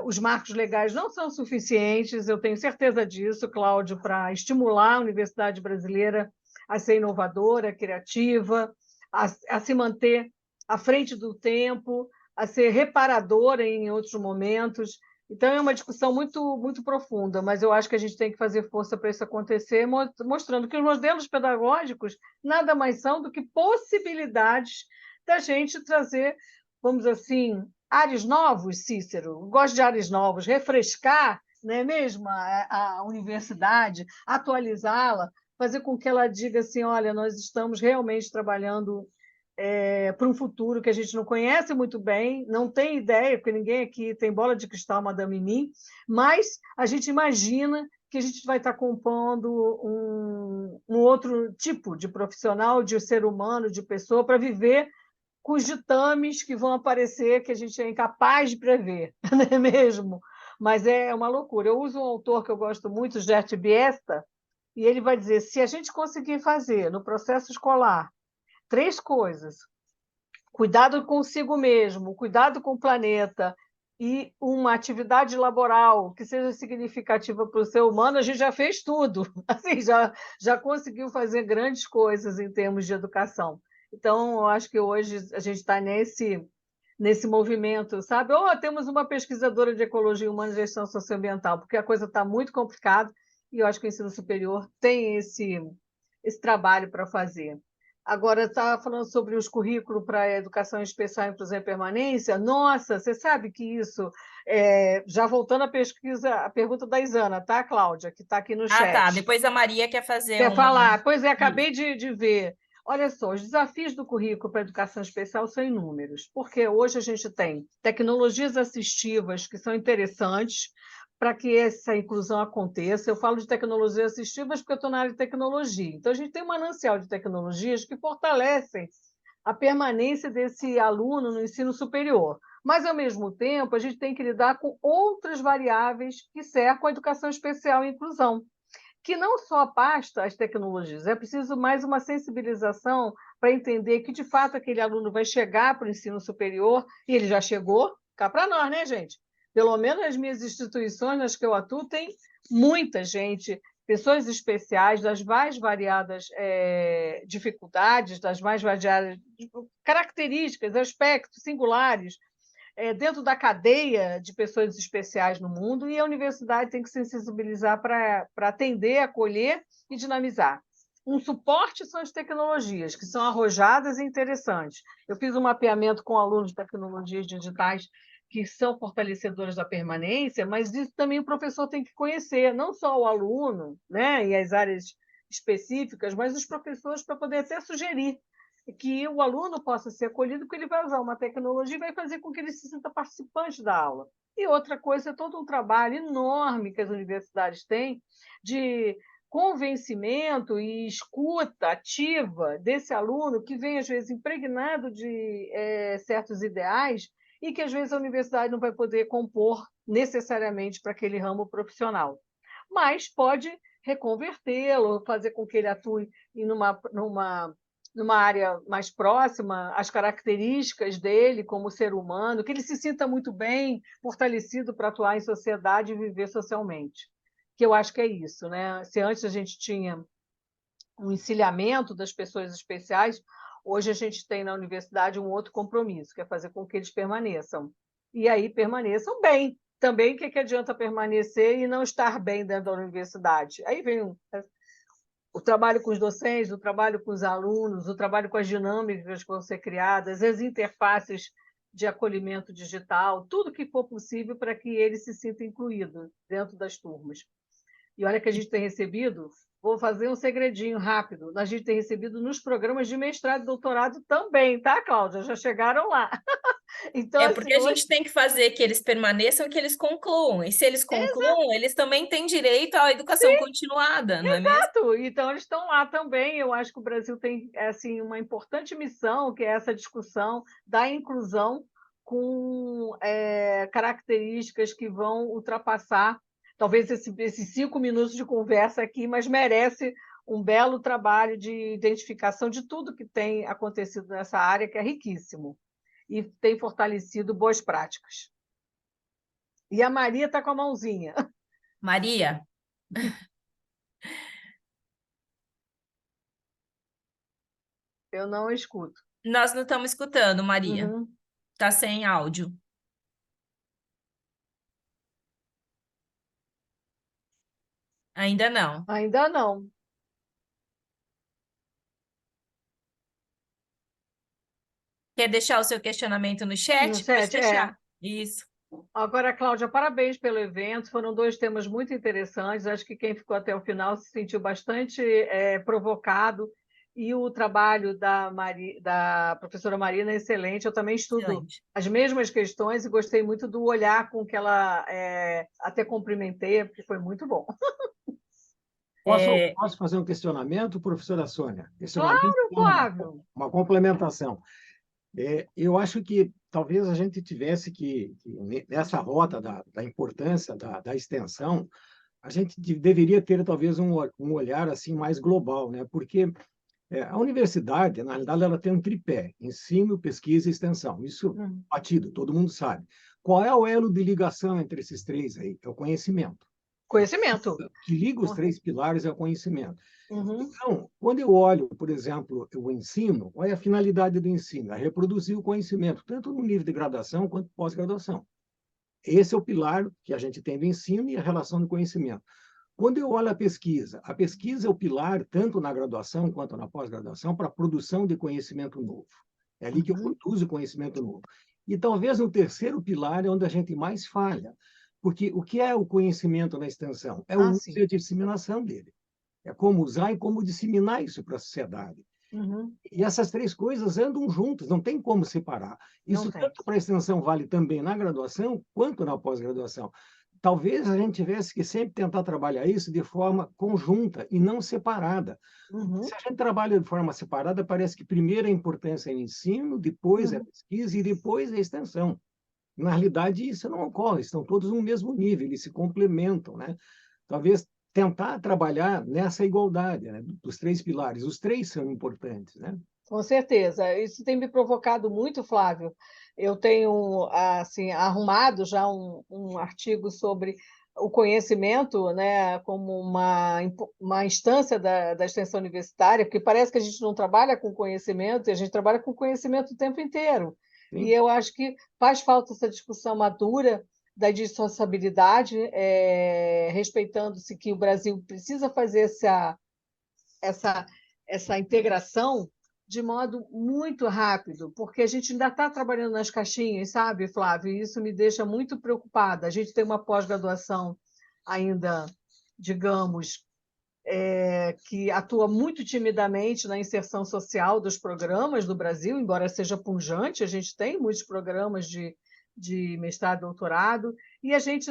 Os marcos legais não são suficientes, eu tenho certeza disso, Cláudio, para estimular a universidade brasileira a ser inovadora, criativa, a se manter à frente do tempo, a ser reparadora em outros momentos. Então, é uma discussão muito profunda, mas eu acho que a gente tem que fazer força para isso acontecer, mostrando que os modelos pedagógicos nada mais são do que possibilidades da gente trazer, vamos dizer assim, ares novos, Cícero. Gosto de ares novos, refrescar, não é mesmo, a universidade, atualizá-la, fazer com que ela diga assim, olha, nós estamos realmente trabalhando para um futuro que a gente não conhece muito bem, não tem ideia, porque ninguém aqui tem bola de cristal, Madame Mim, mas a gente imagina que a gente vai estar compondo um outro tipo de profissional, de ser humano, de pessoa, para viver com os ditames que vão aparecer, que a gente é incapaz de prever, não é mesmo? Mas é uma loucura. Eu uso um autor que eu gosto muito, Gert Biesta, e ele vai dizer, se a gente conseguir fazer no processo escolar 3 coisas: cuidado consigo mesmo, cuidado com o planeta e uma atividade laboral que seja significativa para o ser humano, a gente já fez tudo. Assim, já conseguiu fazer grandes coisas em termos de educação. Então, eu acho que hoje a gente está nesse movimento, sabe? Ou temos uma pesquisadora de ecologia humana e gestão socioambiental, porque a coisa está muito complicada e eu acho que o ensino superior tem esse trabalho para fazer. Agora, está falando sobre os currículos para a educação especial e inclusão e permanência. Nossa, você sabe que isso, já voltando à pesquisa, a pergunta da Isana, tá, Cláudia, que está aqui no Ah, tá. chat. Depois a Maria quer fazer Quer uma. falar? Pois é, acabei de ver. Olha só, os desafios do currículo para a educação especial são inúmeros, porque hoje a gente tem tecnologias assistivas que são interessantes para que essa inclusão aconteça. Eu falo de tecnologias assistivas porque eu estou na área de tecnologia. Então, a gente tem um manancial de tecnologias que fortalecem a permanência desse aluno no ensino superior. Mas, ao mesmo tempo, a gente tem que lidar com outras variáveis que cercam a educação especial e inclusão, que não só basta as tecnologias, é preciso mais uma sensibilização para entender que, de fato, aquele aluno vai chegar para o ensino superior, e ele já chegou, cá para nós, né, gente? Pelo menos nas minhas instituições nas que eu atuo, tem muita gente, pessoas especiais, das mais variadas dificuldades, das mais variadas características, aspectos singulares, dentro da cadeia de pessoas especiais no mundo, e a universidade tem que se sensibilizar para atender, acolher e dinamizar. Um suporte são as tecnologias, que são arrojadas e interessantes. Eu fiz um mapeamento com alunos de tecnologias digitais que são fortalecedoras da permanência, mas isso também o professor tem que conhecer, não só o aluno, né, e as áreas específicas, mas os professores, para poder até sugerir que o aluno possa ser acolhido, porque ele vai usar uma tecnologia e vai fazer com que ele se sinta participante da aula. E outra coisa é todo um trabalho enorme que as universidades têm de convencimento e escuta ativa desse aluno que vem, às vezes, impregnado de certos ideais e que, às vezes, a universidade não vai poder compor necessariamente para aquele ramo profissional. Mas pode reconvertê-lo, fazer com que ele atue numa área mais próxima às características dele como ser humano, que ele se sinta muito bem, fortalecido para atuar em sociedade e viver socialmente. Que eu acho que é isso, né? Se antes a gente tinha um encilhamento das pessoas especiais, hoje a gente tem na universidade um outro compromisso, que é fazer com que eles permaneçam. E aí permaneçam bem. Também, o que adianta permanecer e não estar bem dentro da universidade? Aí vem o trabalho com os docentes, o trabalho com os alunos, o trabalho com as dinâmicas que vão ser criadas, as interfaces de acolhimento digital, tudo que for possível para que ele se sinta incluído dentro das turmas. E olha que a gente tem recebido, vou fazer um segredinho rápido, a gente tem recebido nos programas de mestrado e doutorado também, tá, Cláudia? Já chegaram lá. Então, Porque assim, a hoje... gente tem que fazer que eles permaneçam e que eles concluam. E se eles concluam, eles também têm direito à educação continuada, não é mesmo? Exato. Então, eles estão lá também. Eu acho que o Brasil tem assim, uma importante missão, que é essa discussão da inclusão com características que vão ultrapassar, talvez esses 5 minutos de conversa aqui, mas merece um belo trabalho de identificação de tudo que tem acontecido nessa área, que é riquíssimo, e tem fortalecido boas práticas. E a Maria está com a mãozinha. Maria, Eu não escuto. Nós não estamos escutando, Maria. Uhum. Tá sem áudio. Ainda não. Ainda não. Quer deixar o seu questionamento no chat? No Pode chat, deixar. Isso. Agora, Cláudia, parabéns pelo evento. Foram 2 temas muito interessantes. Acho que quem ficou até o final se sentiu bastante provocado. E o trabalho da professora Marina é excelente. Eu também estudo Excelente. as mesmas questões e gostei muito do olhar com que ela até cumprimentei, porque foi muito bom. Posso fazer um questionamento, professora Sônia? Questionamento, Claro, Flávio. uma complementação. Eu acho que talvez a gente tivesse nessa rota da importância da extensão, a gente deveria ter talvez um olhar assim mais global, né? Porque a universidade, na realidade, ela tem um tripé: ensino, pesquisa e extensão. Isso batido, todo mundo sabe. Qual é o elo de ligação entre esses três aí? É o conhecimento. Conhecimento. O que liga os três pilares é o conhecimento. Uhum. Então, quando eu olho, por exemplo, o ensino, qual é a finalidade do ensino? É reproduzir o conhecimento, tanto no nível de graduação quanto pós-graduação. Esse é o pilar que a gente tem do ensino e a relação do conhecimento. Quando eu olho a pesquisa é o pilar, tanto na graduação quanto na pós-graduação, para a produção de conhecimento novo. É ali que eu produzo conhecimento novo. E talvez no terceiro pilar é onde a gente mais falha. Porque o que é o conhecimento na extensão? É o uso e a disseminação dele. É como usar e como disseminar isso para a sociedade. Uhum. E essas três coisas andam juntas, não tem como separar. Isso tanto para a extensão vale também na graduação quanto na pós-graduação. Talvez a gente tivesse que sempre tentar trabalhar isso de forma conjunta e não separada. Uhum. Se a gente trabalha de forma separada, parece que primeiro a importância é o ensino, depois é a pesquisa e depois é a extensão. Na realidade, isso não ocorre, estão todos no mesmo nível, eles se complementam, né? Talvez tentar trabalhar nessa igualdade, né, dos três pilares. Os três são importantes, né? Com certeza. Isso tem me provocado muito, Flávio. Eu tenho assim arrumado já um artigo sobre o conhecimento, né, como uma instância da extensão universitária, porque parece que a gente não trabalha com conhecimento, e a gente trabalha com conhecimento o tempo inteiro. Sim. E eu acho que faz falta essa discussão madura da dissociabilidade, respeitando-se que o Brasil precisa fazer essa integração de modo muito rápido, porque a gente ainda está trabalhando nas caixinhas, sabe, Flávio? E isso me deixa muito preocupada. A gente tem uma pós-graduação ainda, digamos, que atua muito timidamente na inserção social dos programas do Brasil, embora seja pujante, a gente tem muitos programas de mestrado e doutorado, e a gente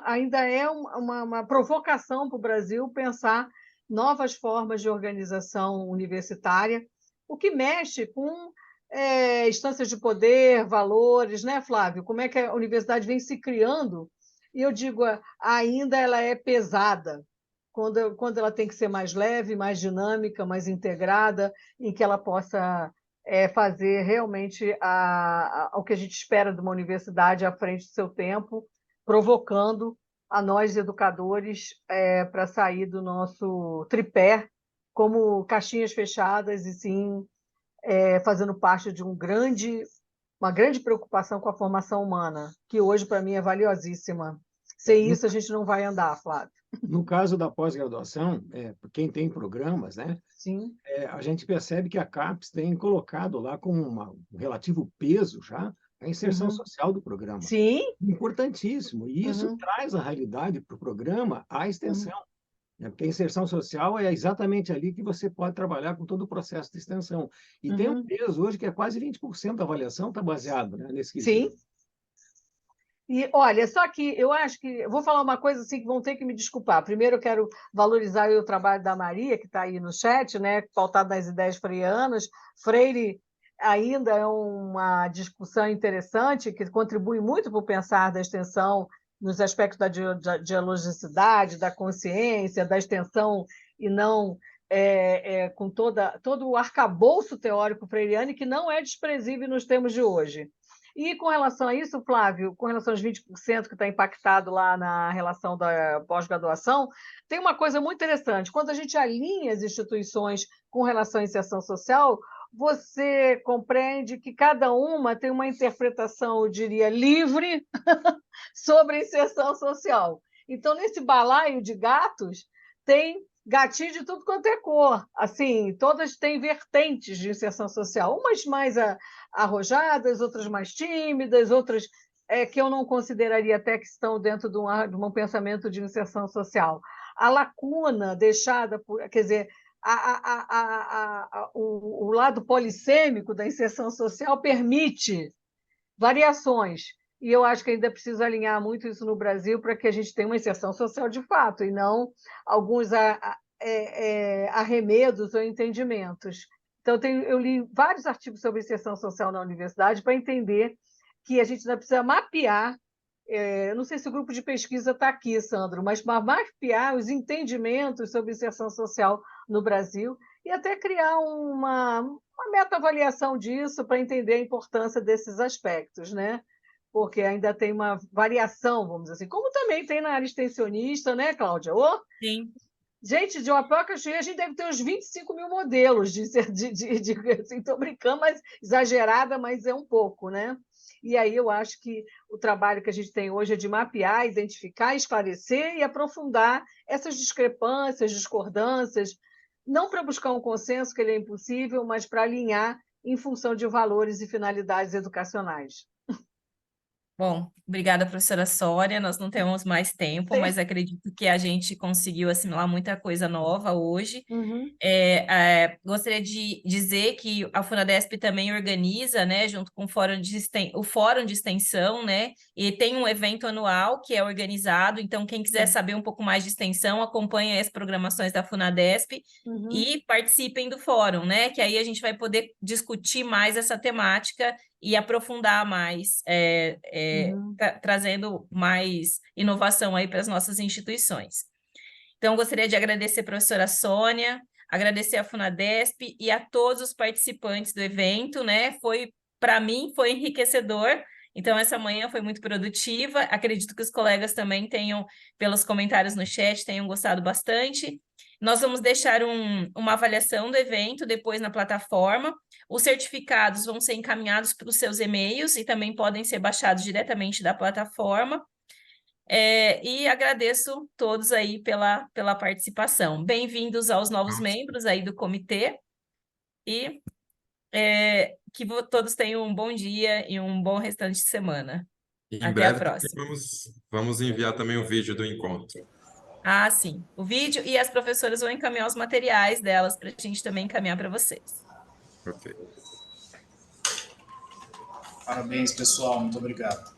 ainda é uma provocação para o Brasil pensar novas formas de organização universitária, o que mexe com instâncias de poder, valores, né, Flávio? Como é que a universidade vem se criando? E eu digo, ainda ela é pesada, quando ela tem que ser mais leve, mais dinâmica, mais integrada, em que ela possa fazer realmente o que a gente espera de uma universidade à frente do seu tempo, provocando a nós, educadores, para sair do nosso tripé como caixinhas fechadas e sim fazendo parte de uma grande preocupação com a formação humana, que hoje, para mim, é valiosíssima. Sem isso, a gente não vai andar, Flávio. No caso da pós-graduação, quem tem programas, né, Sim. A gente percebe que a CAPES tem colocado lá com um relativo peso já a inserção social do programa. Sim. Importantíssimo. E isso traz a realidade para o programa, a extensão. Porque a inserção social é exatamente ali que você pode trabalhar com todo o processo de extensão. E tem um peso hoje que é quase 20% da avaliação está baseado, né, nesse quesito. Sim. E olha, só que eu acho que eu vou falar uma coisa assim que vão ter que me desculpar. Primeiro, eu quero valorizar o trabalho da Maria, que está aí no chat, né, pautado nas ideias freianas. Freire ainda é uma discussão interessante que contribui muito para o pensar da extensão nos aspectos da dialogicidade, da consciência, da extensão e não com todo o arcabouço teórico freiriano, e que não é desprezível nos termos de hoje. E com relação a isso, Flávio, com relação aos 20% que está impactado lá na relação da pós-graduação, tem uma coisa muito interessante. Quando a gente alinha as instituições com relação à inserção social, você compreende que cada uma tem uma interpretação, eu diria, livre sobre a inserção social. Então, nesse balaio de gatos, tem gatinho de tudo quanto é cor. Assim, todas têm vertentes de inserção social, umas mais arrojadas, outras mais tímidas, outras que eu não consideraria até que estão dentro de um pensamento de inserção social. A lacuna deixada por... Quer dizer, o lado polissêmico da inserção social permite variações. E eu acho que ainda precisa alinhar muito isso no Brasil para que a gente tenha uma inserção social de fato, e não alguns arremedos ou entendimentos. Então, eu li vários artigos sobre inserção social na universidade para entender que a gente ainda precisa mapear, não sei se o grupo de pesquisa está aqui, Sandro, mas mapear os entendimentos sobre inserção social no Brasil e até criar uma meta-avaliação disso para entender a importância desses aspectos, né? Porque ainda tem uma variação, vamos dizer assim, como também tem na área extensionista, né, Cláudia? Sim. Gente, de uma época cheia, a gente deve ter uns 25 mil modelos assim, estou brincando, mas exagerada, mas é um pouco, né? E aí eu acho que o trabalho que a gente tem hoje é de mapear, identificar, esclarecer e aprofundar essas discrepâncias, discordâncias, não para buscar um consenso, que ele é impossível, mas para alinhar em função de valores e finalidades educacionais. Bom, obrigada, professora Sônia. Nós não temos mais tempo, mas acredito que a gente conseguiu assimilar muita coisa nova hoje. Uhum. Gostaria de dizer que a Funadesp também organiza, né, junto com o Fórum de Extensão, né, e tem um evento anual que é organizado. Então, quem quiser saber um pouco mais de extensão, acompanhe as programações da Funadesp e participem do fórum, né, que aí a gente vai poder discutir mais essa temática e aprofundar mais, trazendo mais inovação aí para as nossas instituições. Então, gostaria de agradecer a professora Sônia, agradecer a Funadesp e a todos os participantes do evento, né? Para mim, foi enriquecedor. Então, essa manhã foi muito produtiva. Acredito que os colegas também tenham, pelos comentários no chat, tenham gostado bastante. Nós vamos deixar uma avaliação do evento depois na plataforma. Os certificados vão ser encaminhados para os seus e-mails e também podem ser baixados diretamente da plataforma. E agradeço todos aí pela participação. Bem-vindos aos novos membros aí do comitê e que todos tenham um bom dia e um bom restante de semana. E em Até a breve próxima. vamos enviar também o vídeo do encontro. Ah, sim. O vídeo e as professoras vão encaminhar os materiais delas para a gente também encaminhar para vocês. Ok. Parabéns, pessoal. Muito obrigado.